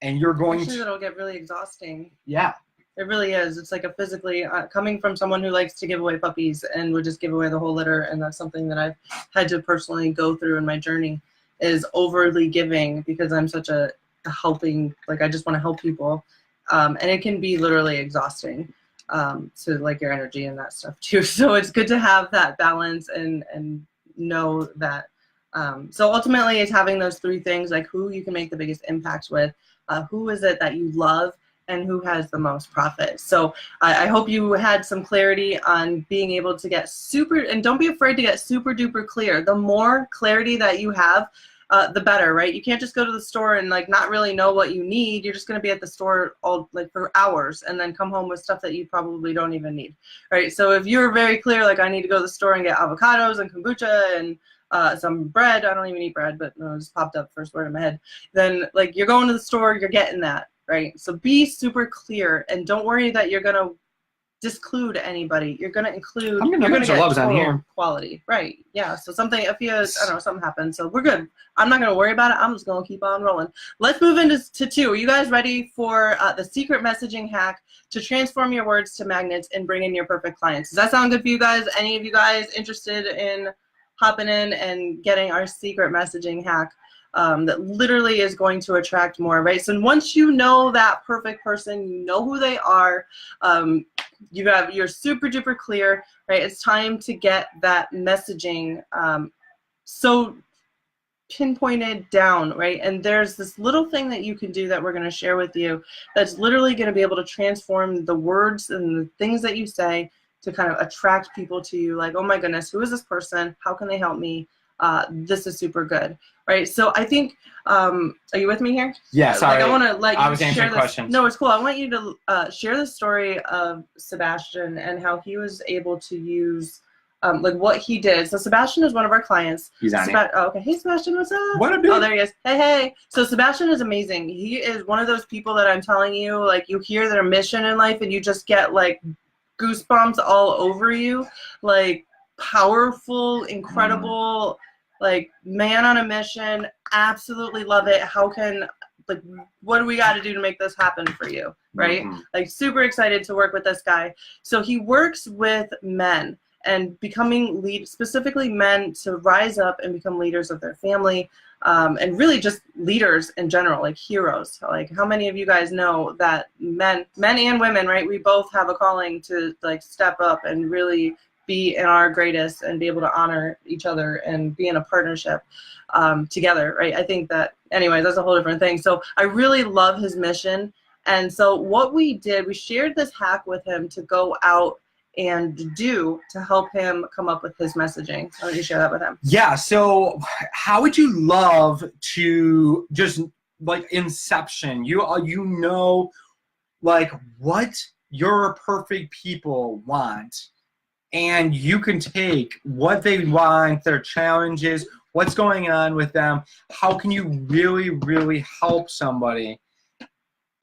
and you're going to. It'll get really exhausting. Yeah. It really is. It's like a physically, coming from someone who likes to give away puppies and would just give away the whole litter, and that's something that I've had to personally go through in my journey, is overly giving, because I'm such a helping, like I just want to help people. And it can be literally exhausting to like your energy and that stuff too. So it's good to have that balance and know that. So ultimately it's having those three things, like who you can make the biggest impact with, who is it that you love, and who has the most profit. So I hope you had some clarity on being able to get super, and don't be afraid to get super duper clear. The more clarity that you have, the better, right? You can't just go to the store and like not really know what you need. You're just gonna be at the store all like for hours and then come home with stuff that you probably don't even need, right? So if you're very clear, like I need to go to the store and get avocados and kombucha and some bread, I don't even eat bread, but no, it just popped up first word in my head, then like you're going to the store, you're getting that, right? So be super clear and don't worry that you're gonna disclude anybody. You're gonna include. You're gonna get total quality, right? Yeah. So something, if you, I don't know, something happens, so we're good. I'm not gonna worry about it. I'm just gonna keep on rolling. Let's move into two. Are you guys ready for the secret messaging hack to transform your words to magnets and bring in your perfect clients? Does that sound good for you guys? Any of you guys interested in hopping in and getting our secret messaging hack? That literally is going to attract more, right? So once you know that perfect person, you know who they are, you're super duper clear, right? It's time to get that messaging so pinpointed down, right? And there's this little thing that you can do that we're going to share with you that's literally going to be able to transform the words and the things that you say to kind of attract people to you. Like, oh my goodness, who is this person? How can they help me? This is super good, right? So I think, are you with me here? Yeah, sorry. Like, I want to let you share this. Questions. No, it's cool. I want you to share the story of Sebastian and how he was able to use, like what he did. So Sebastian is one of our clients. He's on it. Oh, okay. Hey, Sebastian, what's up? What a dude. Oh, there he is. Hey, hey. So Sebastian is amazing. He is one of those people that I'm telling you, like you hear their mission in life and you just get like goosebumps all over you, like powerful, incredible, like man on a mission. Absolutely love it. How can, like, what do we got to do to make this happen for you, right? Like super excited to work with this guy. So he works with men and becoming specifically men to rise up and become leaders of their family, and really just leaders in general, like heroes. Like how many of you guys know that men and women, right? We both have a calling to like step up and really be in our greatest and be able to honor each other and be in a partnership together, right? I think that, anyways, that's a whole different thing. So I really love his mission. And so what we did, we shared this hack with him to go out and do to help him come up with his messaging. Why don't you share that with him? Yeah, so how would you love to just like inception, you know like what your perfect people want, and you can take what they want, their challenges, what's going on with them, how can you really, really help somebody,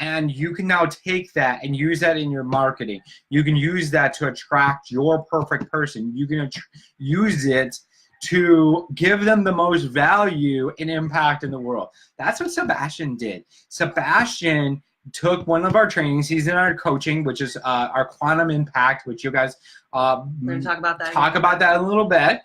and you can now take that and use that in your marketing. You can use that to attract your perfect person. You can use it to give them the most value and impact in the world. That's what Sebastian did. Sebastian took one of our trainings. He's in our coaching, which is our quantum impact, which you guys we're gonna talk about that. Talk about that in a little bit.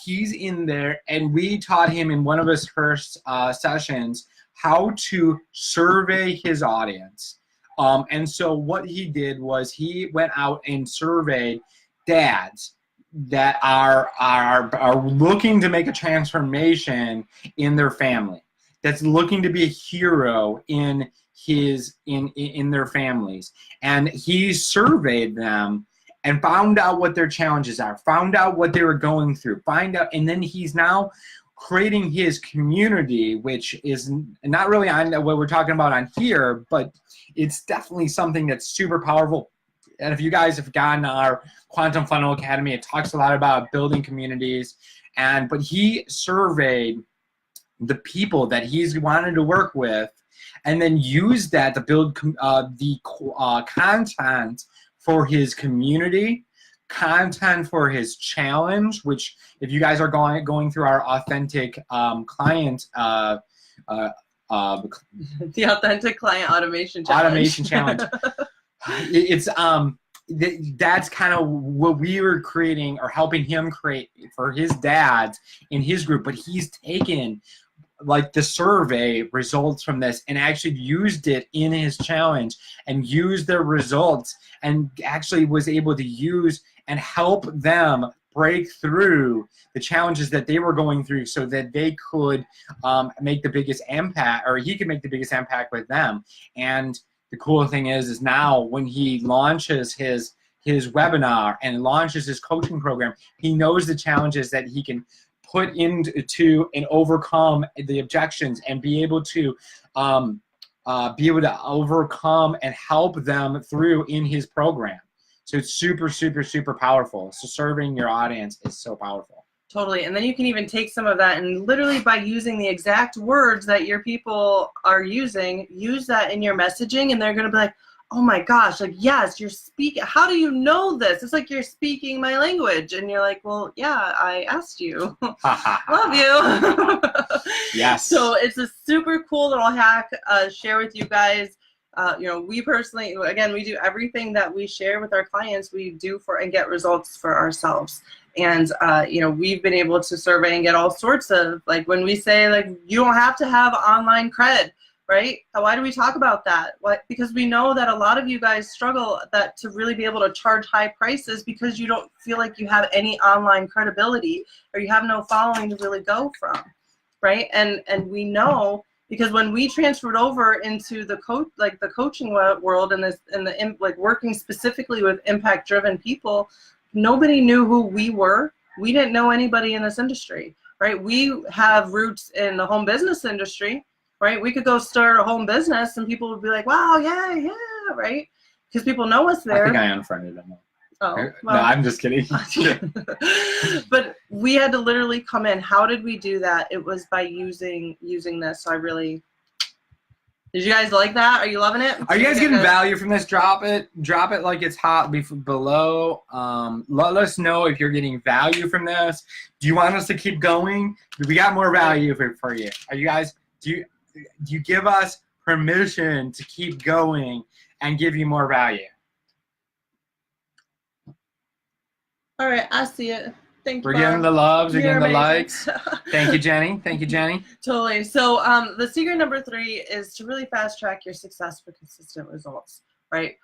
He's in there, and we taught him in one of his first sessions how to survey his audience. And so what he did was he went out and surveyed dads that are looking to make a transformation in their family, that's looking to be a hero in in their families, and he surveyed them and found out what their challenges are, found out what they were going through, and then he's now creating his community, which is not really on what we're talking about on here, but it's definitely something that's super powerful. And if you guys have gotten our Quantum Funnel Academy, it talks a lot about building communities. But he surveyed the people that he's wanted to work with, and then used that to build the content for his community, content for his challenge, which if you guys are going through our authentic client the authentic client automation challenge. It's that's kind of what we were creating or helping him create for his dads in his group, but he's taken like the survey results from this and actually used it in his challenge and used their results and actually was able to use and help them break through the challenges that they were going through so that they could make the biggest impact, or he could make the biggest impact with them. And the cool thing is now when he launches his webinar and launches his coaching program, he knows the challenges that he can put into and overcome the objections and be able to overcome and help them through in his program. So it's super, super, super powerful. So serving your audience is so powerful. Totally. And then you can even take some of that and literally by using the exact words that your people are using, use that in your messaging, and they're going to be like, oh my gosh, like, yes, you're speaking. How do you know this? It's like you're speaking my language. And you're like, well, yeah, I asked you. Love you. Yes. So it's a super cool little hack, share with you guys. We personally, again, we do everything that we share with our clients, we do for and get results for ourselves. And, we've been able to survey and get all sorts of, like, when we say, like, you don't have to have online cred, right? Why do we talk about that? Because we know that a lot of you guys struggle to really be able to charge high prices because you don't feel like you have any online credibility or you have no following to really go from, right? And we know because when we transferred over into the coaching world and working specifically with impact-driven people, nobody knew who we were. We didn't know anybody in this industry, right? We have roots in the home business industry, right? We could go start a home business and people would be like, wow, yeah, right? Because people know us there. I think I unfriended them. Oh, well. No, I'm just kidding. But we had to literally come in. How did we do that? It was by using this. So did you guys like that? Are you loving it? Are you guys getting value from this? Drop it like it's hot below. Let us know if you're getting value from this. Do you want us to keep going? We got more value for you. Are you guys, do you give us permission to keep going and give you more value? All right, I see it. Thank you. We're getting the loves, we're getting the likes. Thank you, Jenny. Thank you, Jenny. Totally. So the secret number 3 is to really fast track your success for consistent results, right?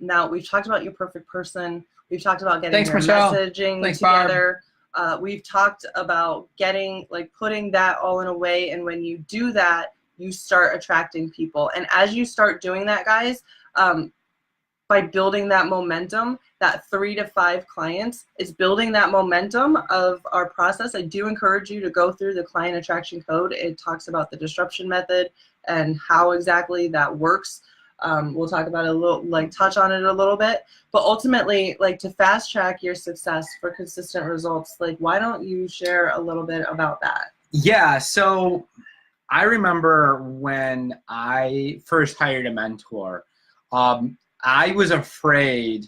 Now, we've talked about your perfect person. We've talked about getting your messaging together. We've talked about putting that all in a way. And when you do that, you start attracting people. And as you start doing that, guys, by building that momentum, that 3 to 5 clients, is building that momentum of our process. I do encourage you to go through the client attraction code. It talks about the disruption method and how exactly that works. We'll talk about it a little, touch on it a little bit. But ultimately, to fast track your success for consistent results, why don't you share a little bit about that? Yeah, so I remember when I first hired a mentor, I was afraid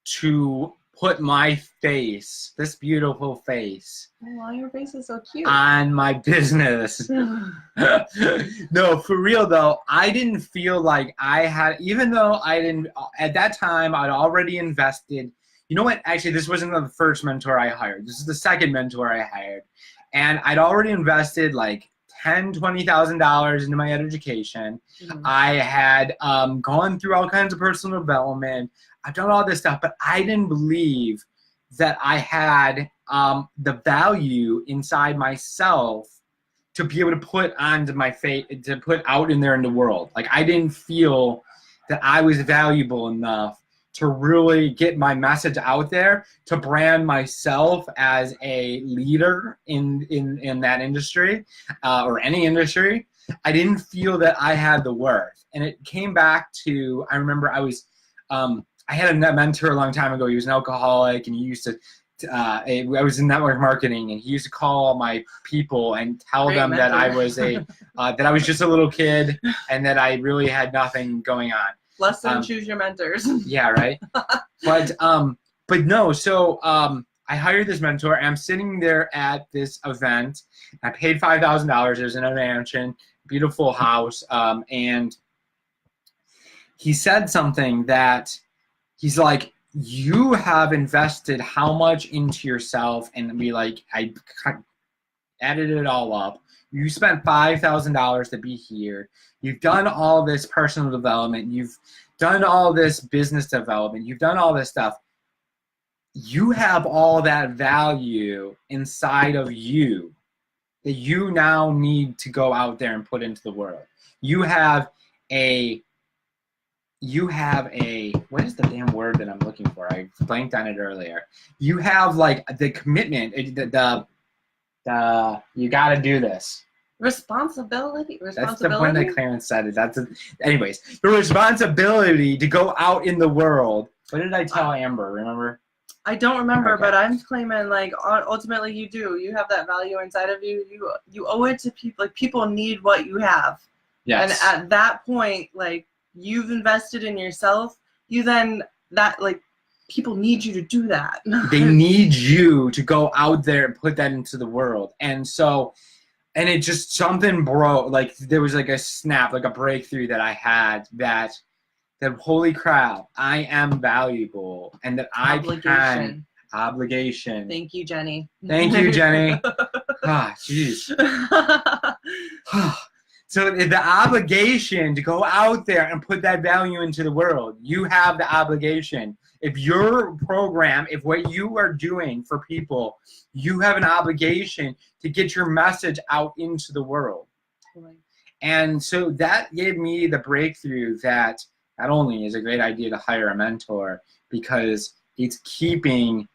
to put my face, this beautiful face, oh, your face is so cute, on my business. No, for real though, I didn't feel like I had, even though I didn't, at that time, I'd already invested. You know what? Actually, this wasn't the first mentor I hired. This is the second mentor I hired. And I'd already invested $10,000, $20,000 into my education. Mm-hmm. I had gone through all kinds of personal development. I've done all this stuff, but I didn't believe that I had the value inside myself to be able to put onto my face, to put out in there in the world. Like, I didn't feel that I was valuable enough to really get my message out there, to brand myself as a leader in that industry, or any industry. I didn't feel that I had the worth. And it came back to, I remember I had a mentor a long time ago. He was an alcoholic, and he used to, I was in network marketing, and he used to call my people and tell them that I was that I was just a little kid, and that I really had nothing going on. Lesson, choose your mentors. Yeah, right. But no. So I hired this mentor, and I'm sitting there at this event. I paid $5,000. It was in a mansion, beautiful house, and he said something that he's like, you have invested how much into yourself, and I added it all up. You spent $5,000 to be here. You've done all this personal development. You've done all this business development. You've done all this stuff. You have all that value inside of you that you now need to go out there and put into the world. You have a, what is the damn word that I'm looking for? I blanked on it earlier. You have like the commitment, you got to do this. Responsibility. That's the one that Clarence said it. Anyways, the responsibility to go out in the world. What did I tell Amber? Remember? I don't remember, okay. But I'm claiming like ultimately you do. You have that value inside of you. You owe it to people. Like, people need what you have. Yes. And at that point, like, you've invested in yourself. You then people need you to do that. They need you to go out there and put that into the world. And so, and it just, something broke. Like, there was like a snap, like a breakthrough that I had that holy crap, I am valuable, and that obligation. Thank you, Jenny. Thank you, Jenny. Ah, jeez. So the obligation to go out there and put that value into the world, you have the obligation. If your program, if what you are doing for people, you have an obligation to get your message out into the world. Right. And so that gave me the breakthrough that not only is it a great idea to hire a mentor, because it's keeping,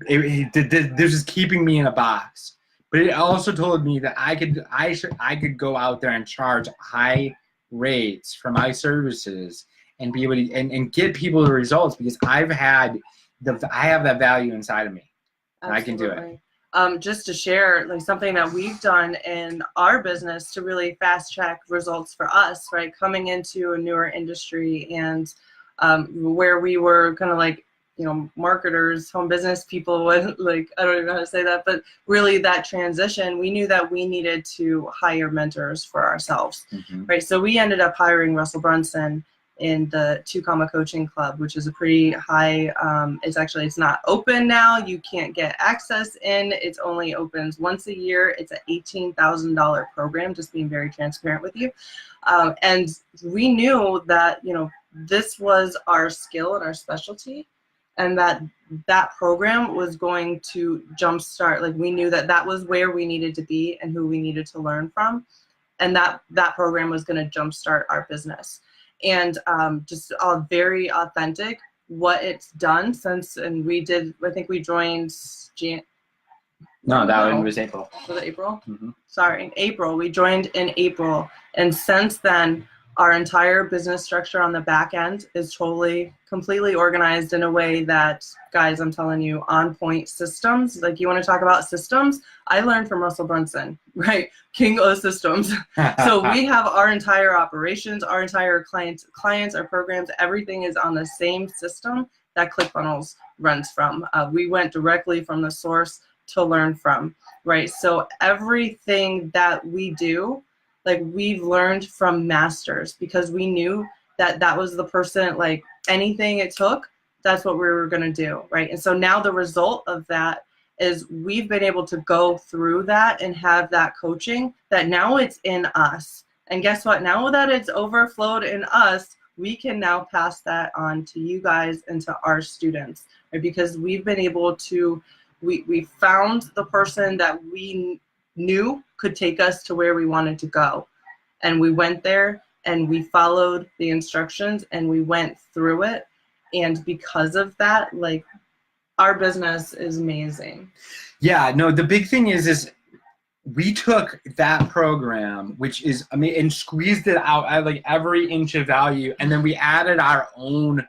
this is keeping me in a box. But it also told me that I could go out there and charge high rates for my services and be able to and get people the results, because I have that value inside of me. And I can do it. Just to share, like, something that we've done in our business to really fast track results for us, right? Coming into a newer industry, and where we were kind of like, marketers, home business people, like, I don't even know how to say that, but really that transition, we knew that we needed to hire mentors for ourselves, right? So we ended up hiring Russell Brunson in the 2 Comma Coaching Club, which is a pretty high, it's not open now. You can't get access in. It only opens once a year. It's an $18,000 program, just being very transparent with you. And we knew that, this was our skill and our specialty, and that program was going to jumpstart. Like, we knew that was where we needed to be and who we needed to learn from. And that program was going to jumpstart our business. And just very authentic what it's done since, and we did, I think we joined No, that one was April. Was it April? Mm-hmm. Sorry, April. We joined in April. And since then, our entire business structure on the back end is completely organized in a way that, guys, I'm telling you, on point systems. Like, you want to talk about systems? I learned from Russell Brunson, right? King of systems. So we have our entire operations, our entire clients, our programs, everything is on the same system that ClickFunnels runs from. We went directly from the source to learn from, right? So everything that we do, like, we've learned from masters, because we knew that was the person, like, anything it took, that's what we were going to do, right? And so now the result of that is we've been able to go through that and have that coaching, that now it's in us. And guess what? Now that it's overflowed in us, we can now pass that on to you guys and to our students, right? Because we've been able to, we found the person that we knew could take us to where we wanted to go. And we went there and we followed the instructions and we went through it. And because of that, like, our business is amazing. Yeah, no, the big thing is we took that program, which is, I mean, and squeezed it out at like every inch of value. And then we added our own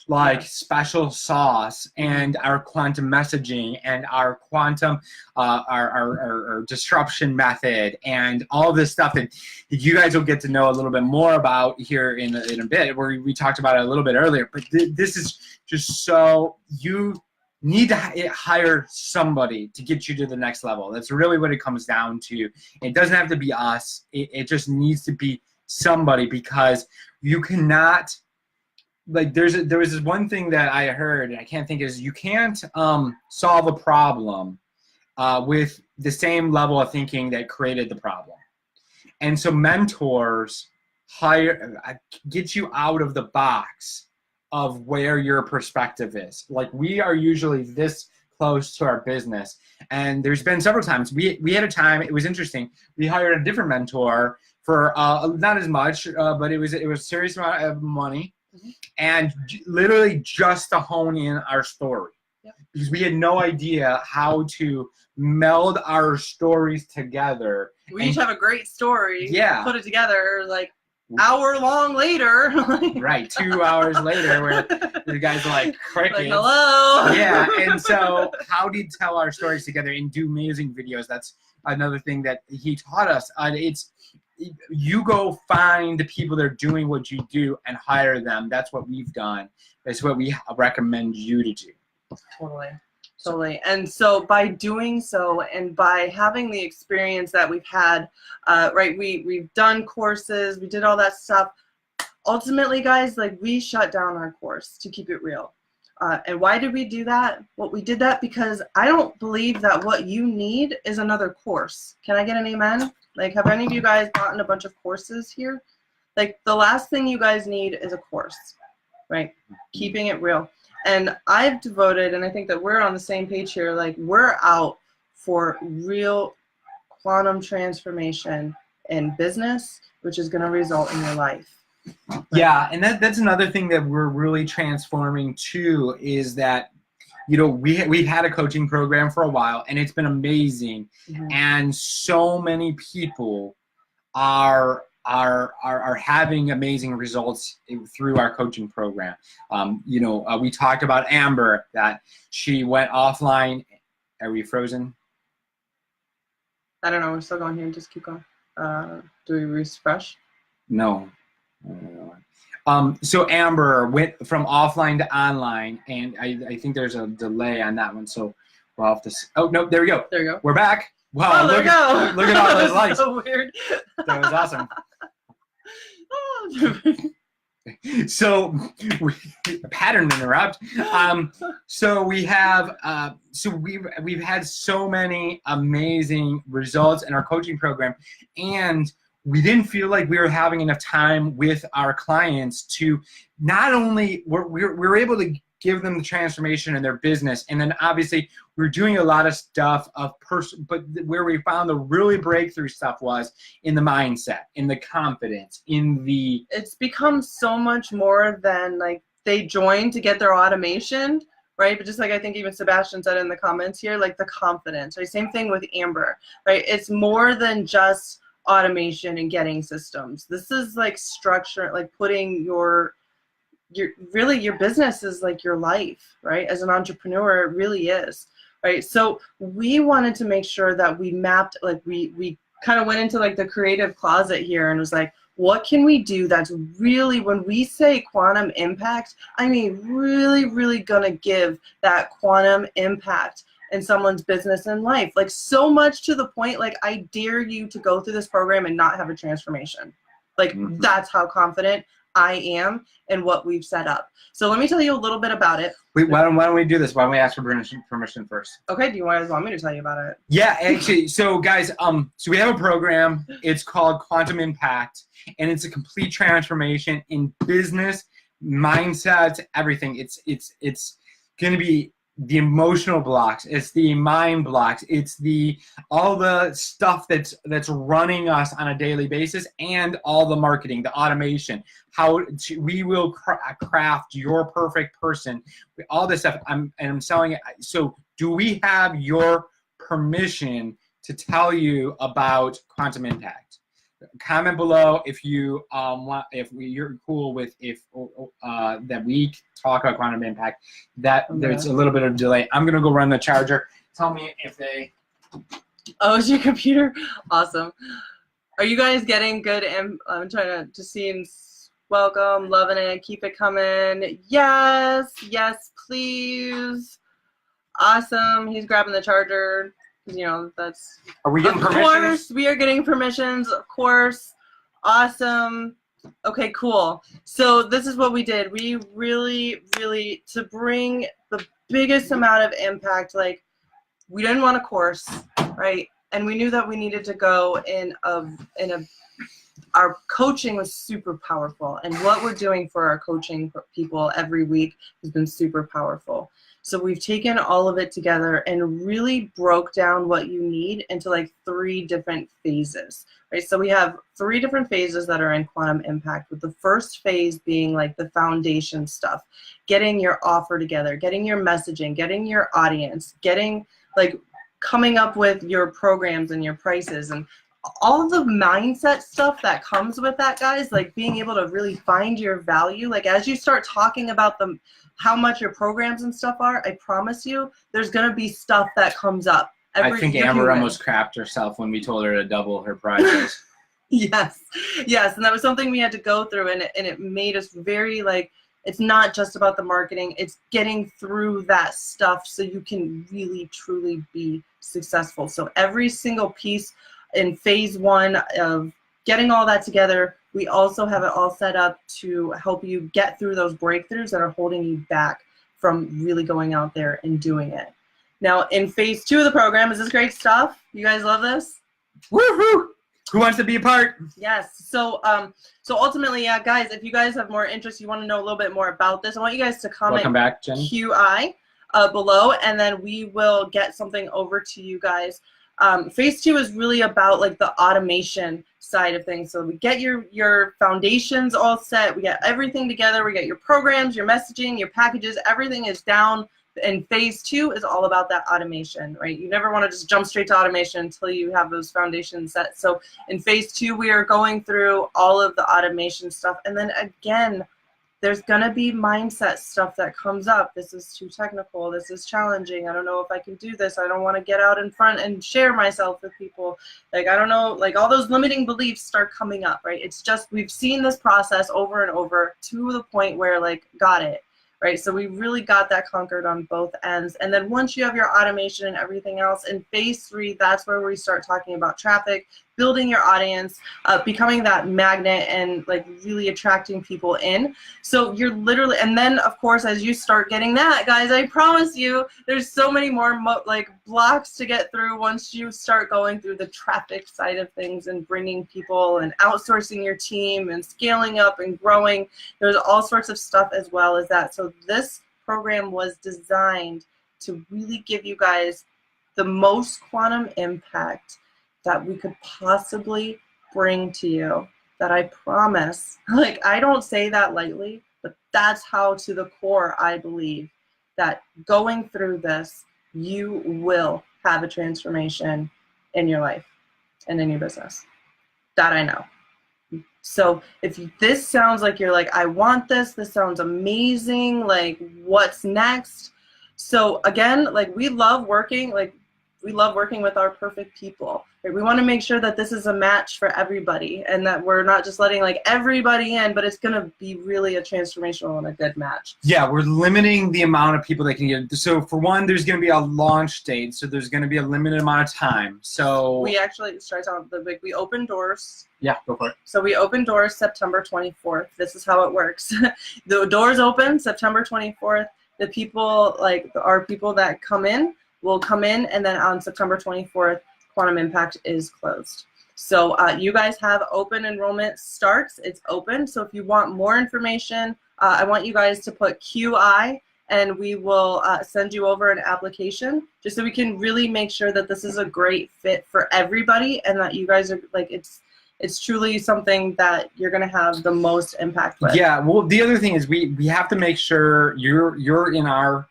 like special sauce and our quantum messaging and our quantum, our disruption method and all this stuff that you guys will get to know a little bit more about here in a bit, where we talked about it a little bit earlier. But this is just so you need to hire somebody to get you to the next level. That's really what it comes down to. It doesn't have to be us. It just needs to be somebody, because you cannot, like, there was this one thing that I heard, and I can't think, is you can't solve a problem with the same level of thinking that created the problem. And so mentors get you out of the box of where your perspective is. Like, we are usually this close to our business, and there's been several times we had a time, it was interesting, we hired a different mentor for not as much, but it was a serious amount of money, and literally just to hone in our story. Because we had no idea how to meld our stories together. We each have a great story. Yeah. Put it together, like, hour long later. Right, 2 hours later, where the guys are like crickets. Like, hello. Yeah, and so how do you tell our stories together and do amazing videos? That's another thing that he taught us. It's, you go find the people that are doing what you do and hire them. That's what we've done. That's what we recommend you to do. Totally. And so by doing so, and by having the experience that we've had, right, we've done courses, we did all that stuff. Ultimately, guys, like, we shut down our course, to keep it real. And why did we do that? Well, we did that because I don't believe that what you need is another course. Can I get an amen? Like, have any of you guys gotten a bunch of courses here? Like, the last thing you guys need is a course, right? Keeping it real. And I've devoted, and I think that we're on the same page here, like, we're out for real quantum transformation in business, which is going to result in your life. Yeah, and that's another thing that we're really transforming too, is that, you know, we've had a coaching program for a while, and it's been amazing. And so many people are having amazing results through our coaching program. You know, we talked about Amber, that she went offline. Are we frozen? I don't know. We're still going here. Just keep going. Do we refresh? No. So Amber went from offline to online, and I think there's a delay on that one. So we'll have to. Oh no, there we go. There you go. We're back. Wow, look at all those lights. So weird. That was awesome. So pattern interrupt. So we have we've had so many amazing results in our coaching program, and we didn't feel like we were having enough time with our clients to not only we're able to give them the transformation in their business, and then obviously we're doing a lot of stuff but where we found the really breakthrough stuff was in the mindset, in the confidence, in the. It's become so much more than, like, they joined to get their automation, right? But just like I think even Sebastian said in the comments here, like, the confidence, right? Same thing with Amber, right? It's more than just automation and getting systems. This is like structure, like putting your business is like your life, right? As an entrepreneur, it really is, right? So we wanted to make sure that we mapped, like, we kind of went into like the creative closet here and was like, what can we do that's really, when we say quantum impact, I mean really, really gonna give that quantum impact in someone's business and life. Like, so much to the point, like, I dare you to go through this program and not have a transformation. Like, that's how confident I am in what we've set up. So let me tell you a little bit about it. Wait, why don't we do this? Why don't we ask for permission first? Okay, do you guys want me to tell you about it? Yeah, actually, so guys, so we have a program. It's called Quantum Impact, and it's a complete transformation in business, mindset, everything. It's going to be the emotional blocks, it's the mind blocks, it's all the stuff that's running us on a daily basis, and all the marketing, the automation, we will craft your perfect person, all this stuff. I'm selling it. So do we have your permission to tell you about Quantum Impact? Comment below if you want, you're cool with that we talk about Quantum Impact. There's a little bit of delay. I'm gonna go run the charger. Tell me if they. Oh, is your computer awesome? Are you guys getting good? I'm trying to see. Welcome, loving it. Keep it coming. Yes, yes, please. Awesome. He's grabbing the charger. You know, that's. Are we getting permissions? Of course, we are getting permissions. Of course. Awesome. Okay, cool. So this is what we did. We really, to bring the biggest amount of impact, like, we didn't want a course, right? And we knew that we needed to go our coaching was super powerful, and what we're doing for our coaching people every week has been super powerful. So we've taken all of it together and really broke down what you need into like 3 different phases, right? So we have 3 different phases that are in Quantum Impact, with the first phase being like the foundation stuff, getting your offer together, getting your messaging, getting your audience, coming up with your programs and your prices, and all the mindset stuff that comes with that, guys, like being able to really find your value. Like as you start talking about how much your programs and stuff are, I promise you, there's going to be stuff that comes up. I think Amber almost crapped herself when we told her to double her prices. Yes. And that was something we had to go through, and it made us very it's not just about the marketing, it's getting through that stuff so you can really, truly be successful. So every single piece in phase 1 of getting all that together, we also have it all set up to help you get through those breakthroughs that are holding you back from really going out there and doing it. Now, in phase 2 of the program, is this great stuff? You guys love this? Woohoo! Who wants to be a part? Yes. So ultimately, yeah, guys, if you guys have more interest, you want to know a little bit more about this, I want you guys to comment. Welcome back, Jenny. QI below, and then we will get something over to you guys. Phase 2 is really about like the automation side of things. So we get your foundations all set, we get everything together, we get your programs, your messaging, your packages, everything is down. And phase 2 is all about that automation, right? You never want to just jump straight to automation until you have those foundations set. So in phase 2, we are going through all of the automation stuff. And then again, there's going to be mindset stuff that comes up. This is too technical. This is challenging. I don't know if I can do this. I don't want to get out in front and share myself with people. Like, I don't know, like all those limiting beliefs start coming up, right? It's just, we've seen this process over and over to the point where like, got it. Right, so we really got that conquered on both ends. And then once you have your automation and everything else, in phase 3, that's where we start talking about traffic, building your audience, becoming that magnet, and like really attracting people in. So you're literally, and then of course, as you start getting that, guys, I promise you, there's so many more blocks to get through once you start going through the traffic side of things and bringing people and outsourcing your team and scaling up and growing. There's all sorts of stuff as well as that. So this program was designed to really give you guys the most quantum impact that we could possibly bring to you, that I promise, like I don't say that lightly, but that's how to the core I believe that going through this, you will have a transformation in your life and in your business. That I know. So if this sounds like you're like, I want this sounds amazing, like what's next? So again, like we love working with our perfect people. Right? We want to make sure that this is a match for everybody and that we're not just letting like everybody in, but it's going to be really a transformational and a good match. Yeah, we're limiting the amount of people that can get. So for one, there's going to be a launch date. So there's going to be a limited amount of time. So we actually start out we open doors. Yeah, go for it. So we open doors September 24th. This is how it works. The doors open September 24th. The people, like our people that come in, will come in, and then on September 24th, Quantum Impact is closed. So you guys have open enrollment starts. It's open. So if you want more information, I want you guys to put QI and we will send you over an application just so we can really make sure that this is a great fit for everybody and that you guys are like, it's truly something that you're going to have the most impact with. Yeah. Well, the other thing is we have to make sure you're in our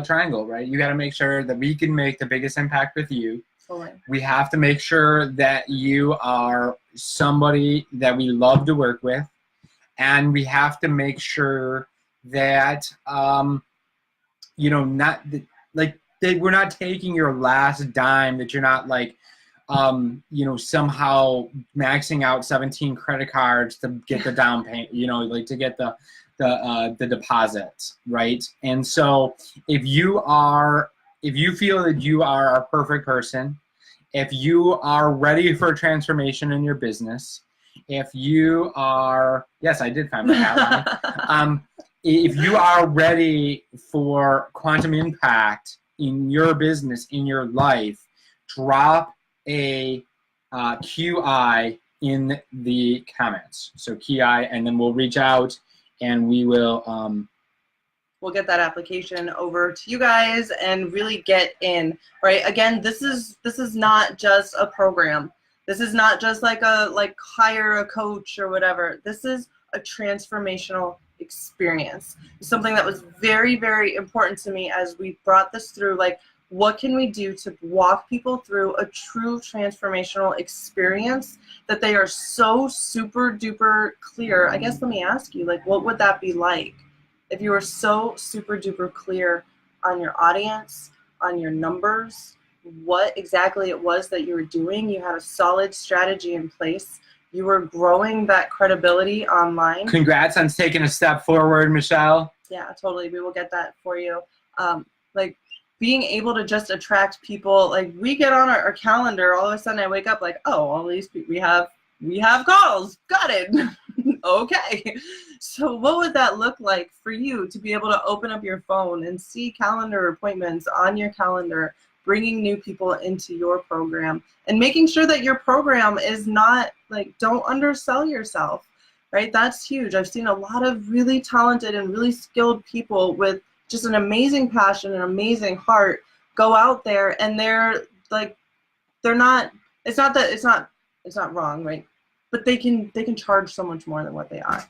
triangle, right? You got to make sure that we can make the biggest impact with you. Totally. We have to make sure that you are somebody that we love to work with, and we have to make sure that you know, not like that we're not taking your last dime, that you're not like you know, somehow maxing out 17 credit cards to get the down payment, you know, like to get the deposit, right? And so if you feel that you are a perfect person, if you are ready for a transformation in your business, if you are, yes, I did find my hat. If you are ready for quantum impact in your business, in your life, drop a QI in the comments. So QI, and then we'll reach out and we will we'll get that application over to you guys and really get in, right? Again, this is not just a program. This is not just like hire a coach or whatever. This is a transformational experience. Something that was very, very important to me as we brought this through, like, what can we do to walk people through a true transformational experience that they are so super duper clear? I guess let me ask you, like, what would that be like if you were so super duper clear on your audience, on your numbers, what exactly it was that you were doing? You had a solid strategy in place. You were growing that credibility online. Congrats on taking a step forward, Michelle. Yeah, totally. We will get that for you. Like, being able to just attract people, like, we get on our calendar, all of a sudden I wake up like, oh, all these people, we have calls, got it. Okay. So what would that look like for you to be able to open up your phone and see calendar appointments on your calendar, bringing new people into your program and making sure that your program is not like, don't undersell yourself, right? That's huge. I've seen a lot of really talented and really skilled people with just an amazing passion and amazing heart go out there, and they're like, they're not, it's not wrong, right? But they can charge so much more than what they are.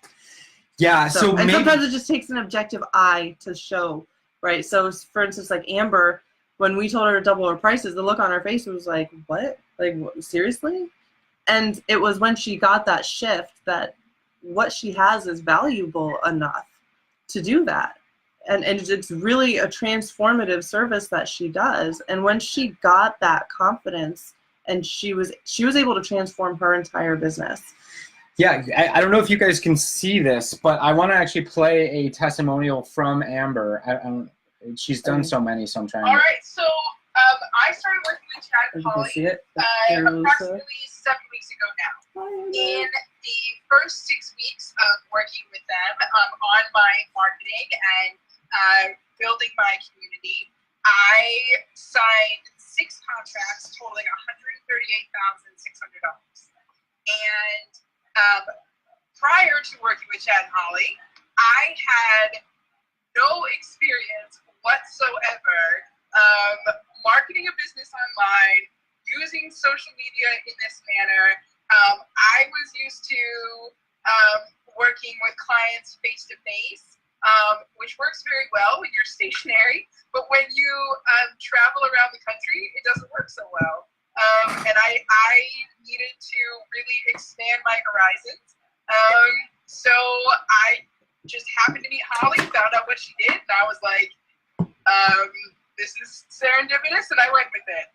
Yeah. So and sometimes it just takes an objective eye to show, right? So for instance, like Amber, when we told her to double her prices, the look on her face was like, what? Like, what, seriously? And it was when she got that shift that what she has is valuable enough to do that. And it's really a transformative service that she does. And when she got that confidence, and she was able to transform her entire business. Yeah, I don't know if you guys can see this, but I want to actually play a testimonial from Amber. She's done so many, so I'm trying. All right, so I started working with Chad and Holly approximately 7 weeks ago now. In the first 6 weeks of working with them on my marketing and building my community, I signed 6 contracts totaling $138,600. And prior to working with Chad and Holly, I had no experience whatsoever marketing a business online, using social media in this manner. I was used to working with clients face-to-face, which works very well when you're stationary, but when you travel around the country, it doesn't work so well. And I needed to really expand my horizons. So I just happened to meet Holly, found out what she did, and I was like, this is serendipitous, and I went with it.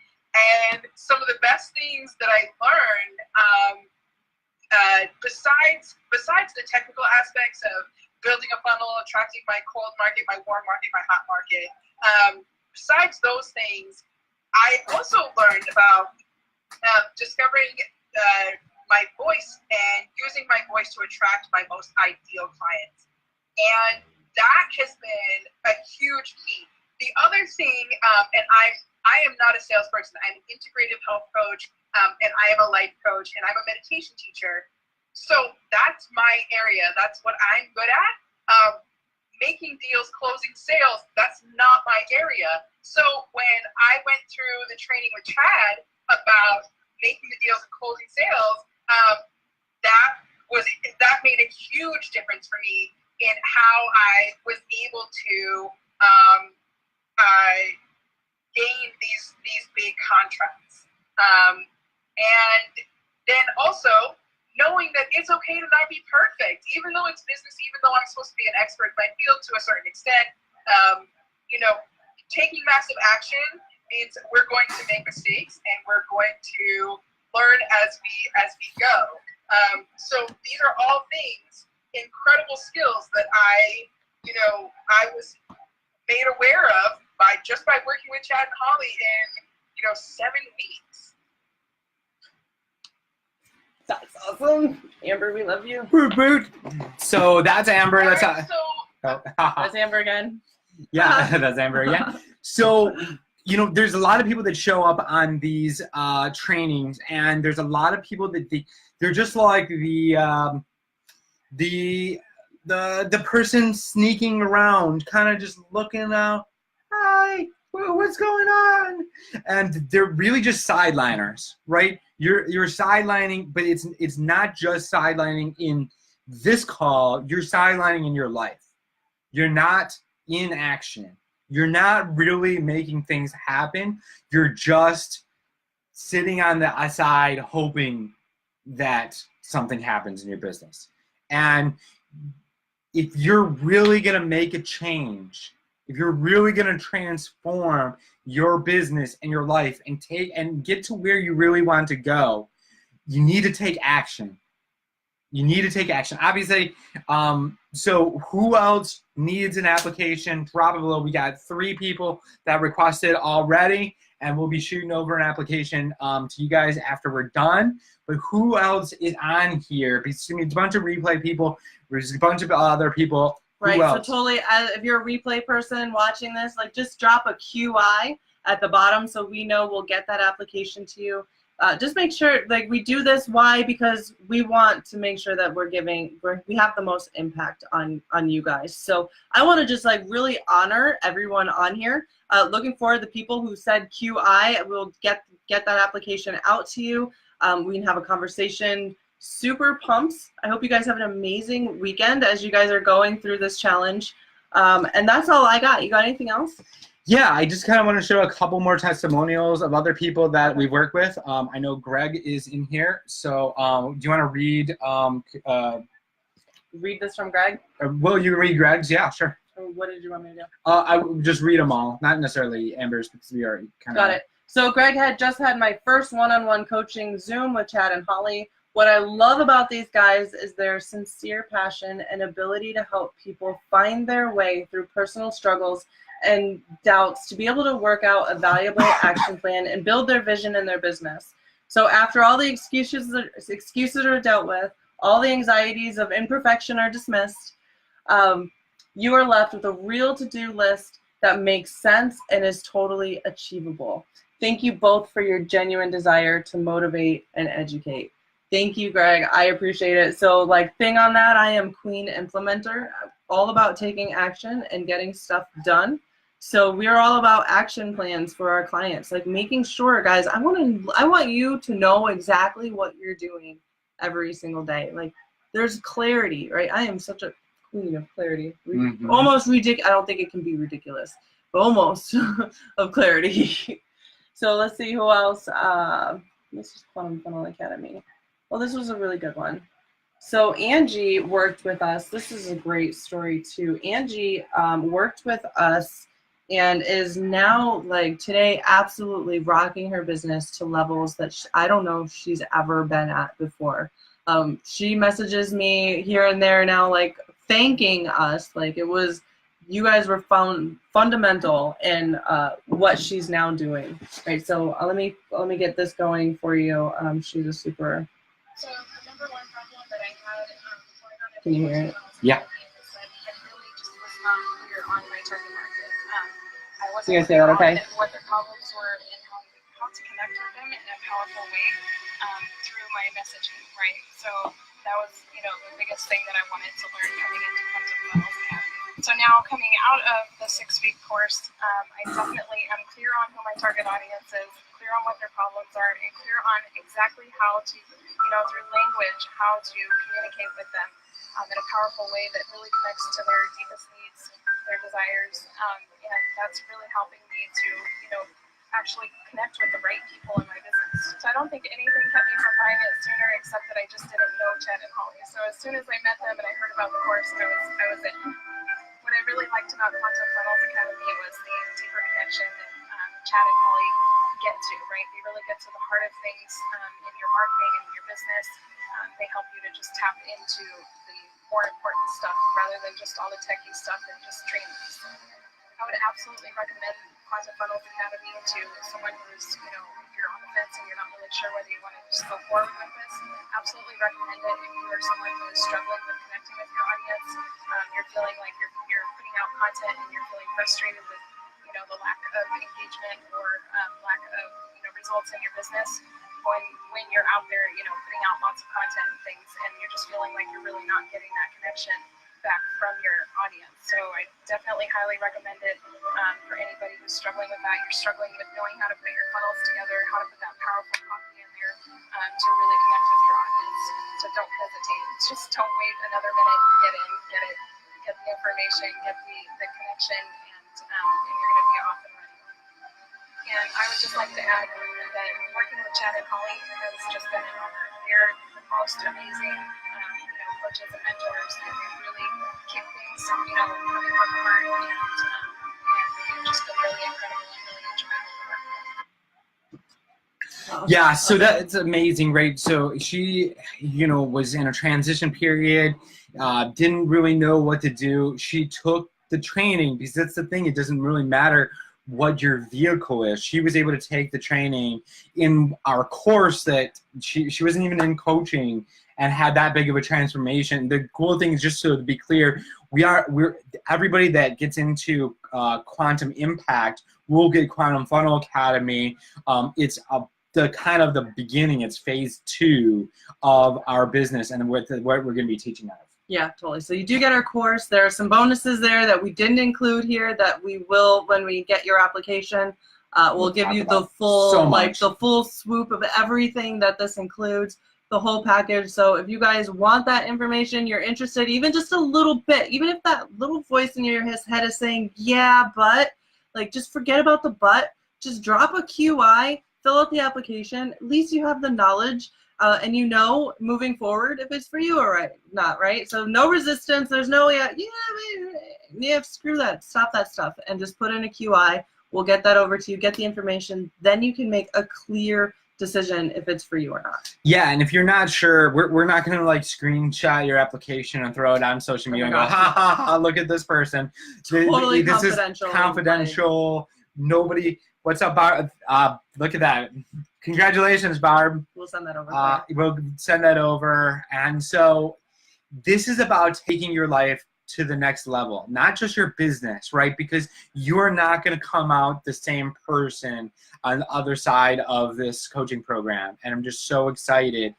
And some of the best things that I learned, besides the technical aspects of building a funnel, attracting my cold market, my warm market, my hot market, besides those things, I also learned about discovering my voice and using my voice to attract my most ideal clients. And that has been a huge key. The other thing, and I am not a salesperson, I'm an integrative health coach, and I am a life coach, and I'm a meditation teacher. So that's my area. That's what I'm good at. Making making deals, closing sales, that's not my area. So when I went through the training with Chad about making the deals and closing sales, that made a huge difference for me in how I was able to gain these big contracts. And then also knowing that it's okay to not be perfect, even though it's business, even though I'm supposed to be an expert in my field to a certain extent. Taking massive action means we're going to make mistakes and we're going to learn as we go. So these are all things, incredible skills that I was made aware of by working with Chad and Holly in 7 weeks. That's awesome, Amber. We love you. Boot boot. So that's Amber. That's that's Amber again. Yeah, that's Amber again. So there's a lot of people that show up on these trainings, and there's a lot of people that they're just like the person sneaking around, kind of just looking out. Hi, what's going on? And they're really just sideliners, right? You're sidelining, but it's not just sidelining in this call. You're sidelining in your life. You're not in action. You're not really making things happen. You're just sitting on the side hoping that something happens in your business. And if you're really going to make a change, if you're really going to transform your business and your life and get to where you really want to go, you need to take action. You need to take action. Obviously, so who else needs an application? Probably we got 3 people that requested already, and we'll be shooting over an application to you guys after we're done. But who else is on here? Because a bunch of replay people. There's a bunch of other people. Right, so totally, if you're a replay person watching this, just drop a QI at the bottom so we know we'll get that application to you. Just make sure, we do this. Why? Because we want to make sure that we have the most impact on you guys. So I want to just really honor everyone on here. Looking forward, the people who said QI, we'll get that application out to you. We can have a conversation. Super pumped. I hope you guys have an amazing weekend as you guys are going through this challenge. And that's all I got. You got anything else? Yeah, I just kind of want to show a couple more testimonials of other people that we work with. I know Greg is in here, so do you want to read? Read this from Greg? Will you read Greg's? Yeah, sure. What did you want me to do? I would just read them all, not necessarily Amber's, because we already kind of. Got it. So Greg had just had my first one-on-one coaching Zoom with Chad and Holly. What I love about these guys is their sincere passion and ability to help people find their way through personal struggles and doubts to be able to work out a valuable action plan and build their vision in their business. So after all the excuses are dealt with, all the anxieties of imperfection are dismissed, you are left with a real to-do list that makes sense and is totally achievable. Thank you both for your genuine desire to motivate and educate. Thank you, Greg. I appreciate it. So thing on that, I am Queen Implementer, all about taking action and getting stuff done. So we are all about action plans for our clients, making sure, guys, I want you to know exactly what you're doing every single day. There's clarity, right? I am such a queen of clarity. Almost ridiculous. I don't think it can be ridiculous, but almost of clarity. So let's see who else. This is Quantum Funnel Academy. Well, this was a really good one. So Angie worked with us. This is a great story too. Angie worked with us and is now today absolutely rocking her business to levels that I don't know if she's ever been at before. She messages me here and there now thanking us. It was, you guys were fundamental in what she's now doing. Right, so let me get this going for you. She's a super. So the number one problem that I had before I got into Can you hear it? Yeah. is that I really just was not clear on my target market. I wasn't You guys say that okay? what their problems were and how to connect with them in a powerful way through my messaging, right? So that was, the biggest thing that I wanted to learn coming into concept funnels. So now now coming out of the 6-week course, I definitely am clear on who my target audience is, clear on what their problems are, and clear on exactly how to, through language, how to communicate with them in a powerful way that really connects to their deepest needs, their desires, and that's really helping me to, actually connect with the right people in my business. So I don't think anything kept me from buying it sooner, except that I just didn't know Chad and Holly. So as soon as I met them and I heard about the course, I was in. What I really liked about Quantum Funnels Academy was the deeper connection that Chad and Holly get to, right? They really get to the heart of things in your marketing and your business. They help you to just tap into the more important stuff rather than just all the techie stuff and just trainings. I would absolutely recommend Quantum Funnels Academy to someone who's, if you're on the fence and you're not really sure whether you want to just go forward with this, absolutely recommend it. If you are someone who is struggling with connecting with your audience, you're feeling like you're putting out content and you're feeling frustrated with, the lack of engagement or lack of, results in your business, when you're out there, putting out lots of content and things, and you're just feeling like you're really not getting that connection back from your audience. So I definitely highly recommend it for anybody who's struggling with that. You're struggling with knowing how to put your funnels together, how to put that powerful copy in there to really connect with your audience. So don't hesitate. Just don't wait another minute. Get in, get the information, get the connection, and you're going to be off and running. And I would just like to add that working with Chad and Holly has just been an honor. They're the most amazing coaches and mentors, and they really keep things, coming from the heart, and they've just been really incredible and really enjoyable to work with. Yeah, so that's amazing, right? So she, was in a transition period, didn't really know what to do. She took the training, because that's the thing, it doesn't really matter what your vehicle is. She was able to take the training in our course that she wasn't even in coaching and had that big of a transformation. The cool thing is, just so to be clear, we're everybody that gets into Quantum Impact will get Quantum Funnel Academy. It's the kind of the beginning. It's phase 2 of our business and what we're going to be teaching out of. Yeah, totally. So you do get our course. There are some bonuses there that we didn't include here that we will when we get your application. We'll give you the full, the full swoop of everything that this includes, the whole package. So if you guys want that information, you're interested, even just a little bit, even if that little voice in your head is saying, yeah, but, just forget about the but. Just drop a QI, fill out the application. At least you have the knowledge. And moving forward if it's for you or not, right? So no resistance. There's no, screw that. Stop that stuff and just put in a QI. We'll get that over to you, get the information. Then you can make a clear decision if it's for you or not. Yeah, and if you're not sure, we're not going to screenshot your application and throw it on social media and go, ha, ha, ha, look at this person. Totally this confidential. Is confidential. Nobody, what's up, Barb? Look at that. Congratulations, Barb. We'll send that over. We'll send that over. And so this is about taking your life to the next level, not just your business, right? Because you're not going to come out the same person on the other side of this coaching program. And I'm just so excited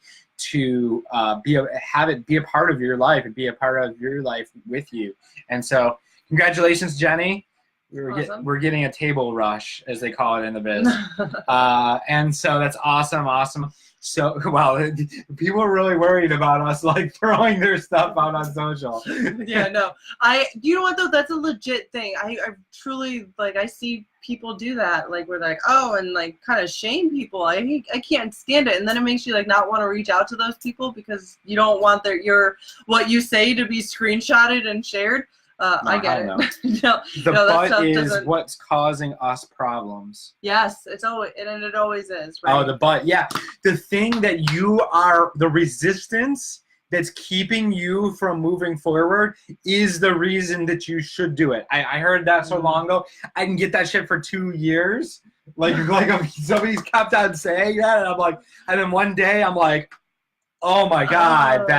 to have it be a part of your life and be a part of your life with you. And so congratulations, Jenny. We're getting a table rush, as they call it in the biz. And so that's awesome. So, people are really worried about us throwing their stuff out on social. Yeah, no. You know what though? That's a legit thing. I truly, I see people do that. We're and kind of shame people. I can't stand it. And then it makes you not want to reach out to those people because you don't want what you say to be screenshotted and shared. I get it. The butt is what's causing us problems. Yes, it always is. Right? Oh, the butt. Yeah, the thing that you are, the resistance that's keeping you from moving forward is the reason that you should do it. I heard that so long ago. I can get that shit for 2 years. Somebody's kept on saying that, and I'm and then one day I'm oh my God,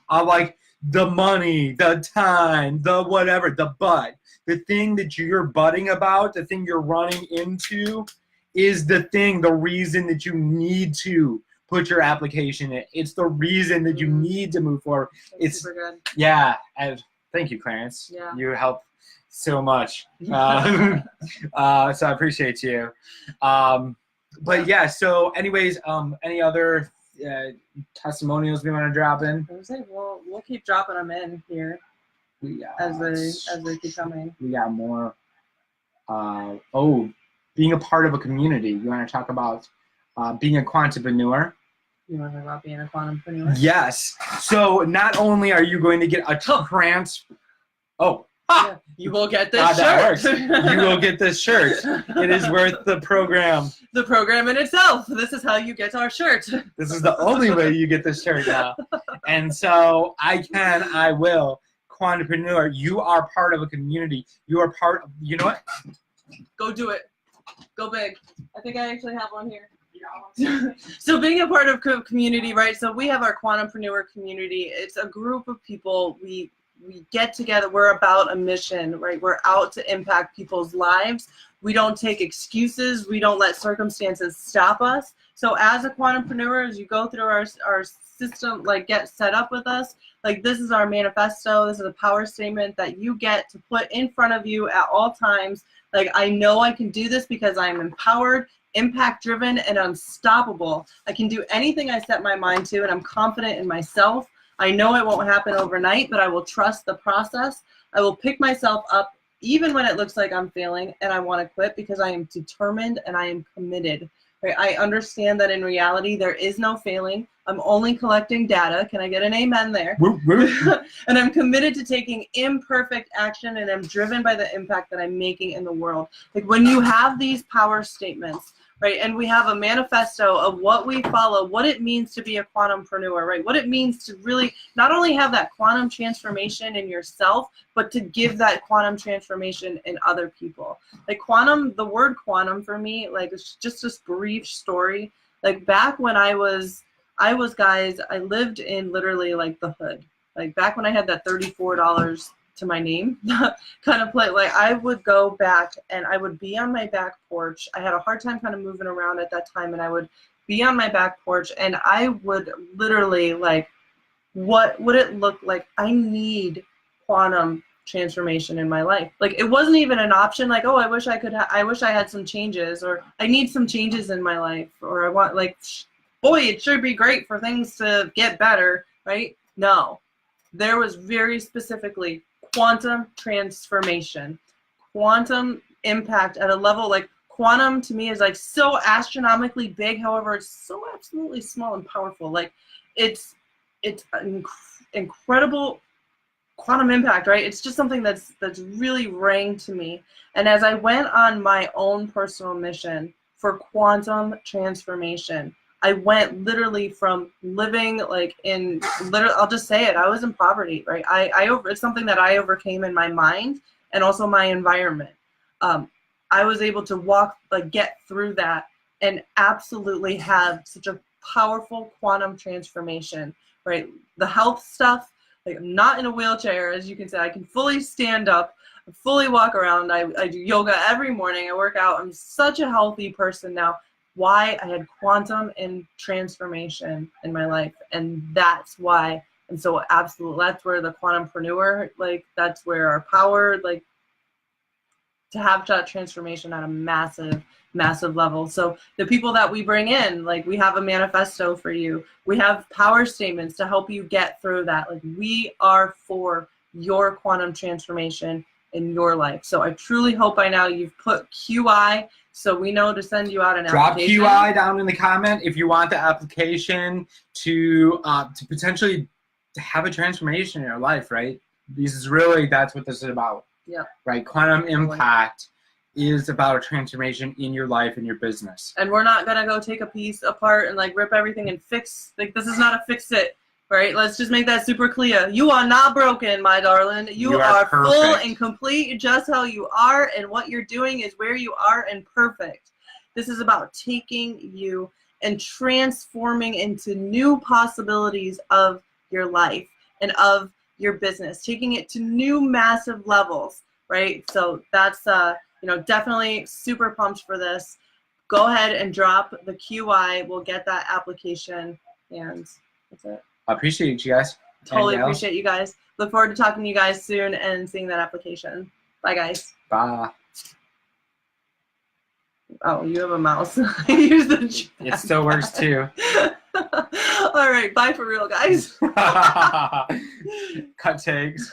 I'm the money, the time, the whatever, the butt. The thing that you're butting about, the thing you're running into is the reason that you need to put your application in. It's the reason that you need to move forward. That's super good. Yeah, Thank you, Clarence. Yeah. You help so much. So I appreciate you. But yeah, so anyways, any other testimonials we want to drop in? I was like, we'll keep dropping them in here as they keep coming. We got more. Being a part of a community. You want to talk about being a quantrepreneur? You want to talk about being a quantrepreneur? Yes. So not only are you going to get a yeah, you will get this shirt. That works. You will get this shirt. It is worth the program. The program in itself. This is how you get our shirt. This is the only way you get this shirt now. And so I will. Quantrepreneur, you are part of a community. You are part of, you know what? Go do it. Go big. I think I actually have one here. So being a part of community, right? So we have our quantrepreneur community. It's a group of people. We get together. We're about a mission, right? We're out to impact people's lives. We don't take excuses. We don't let circumstances stop us. So as a quantrepreneur, as you go through our system, like get set up with us, like this is our manifesto. This is a power statement that you get to put in front of you at all times. Like, I know I can do this because I'm empowered, impact driven, and unstoppable. I can do anything I set my mind to, and I'm confident in myself. I know it won't happen overnight, but I will trust the process. I will pick myself up even when it looks like I'm failing and I want to quit, because I am determined and I am committed. Right? I understand that in reality there is no failing. I'm only collecting data. Can I get an amen there? And I'm committed to taking imperfect action, and I'm driven by the impact that I'm making in the world. Like, when you have these power statements, right, and we have a manifesto of what we follow, what it means to be a quantumpreneur, right, what it means to really not only have that quantum transformation in yourself, but to give that quantum transformation in other people. Like, quantum, the word quantum for me, like, it's just this brief story. Like, back when I was guys, I lived in literally like the hood. Like, back when I had that $34 to my name kind of play, like, I would go back and I would be on my back porch. I had a hard time kind of moving around at that time, and I would be on my back porch and I would literally, like, what would it look like? I need quantum transformation in my life. Like, it wasn't even an option. Like, oh, I wish I had some changes, or I need some changes in my life, or I want, like, boy, it should be great for things to get better, right? No, there was very specifically quantum transformation, quantum impact at a level, like, quantum to me is like so astronomically big. However, it's so absolutely small and powerful. Like, it's an incredible quantum impact, right? It's just something that's really rang to me. And as I went on my own personal mission for quantum transformation, I went literally from living like in I'll just say it, I was in poverty, right? It's something that I overcame in my mind and also my environment. I was able to get through that and absolutely have such a powerful quantum transformation, right? The health stuff, like, I'm not in a wheelchair, as you can say. I can fully stand up, fully walk around. I do yoga every morning. I work out. I'm such a healthy person now. Why? I had quantum and transformation in my life, and that's why. And so absolutely, that's where the quantumpreneur, like, that's where our power, like, to have that transformation at a massive level. So the people that we bring in, like, we have a manifesto for you. We have power statements to help you get through that. Like, we are for your quantum transformation in your life. So I truly hope by now you've put QI, so we know to send you out an application. Drop QI down in the comment if you want the application to potentially have a transformation in your life, right? That's what this is about. Yeah. Right? Quantum impact is about a transformation in your life and your business. And we're not going to go take a piece apart and, like, rip everything and fix. Like, this is not a fix it, right? Let's just make that super clear. You are not broken, my darling. You are full and complete just how you are, and what you're doing is where you are and perfect. This is about taking you and transforming into new possibilities of your life and of your business, taking it to new massive levels, right? So that's definitely super pumped for this. Go ahead and drop the QI. We'll get that application, and that's it. I appreciate you guys. Totally appreciate you guys. Look forward to talking to you guys soon and seeing that application. Bye, guys. Bye. Oh, you have a mouse. Use the chat. It still works too. All right, bye for real, guys. Cut takes.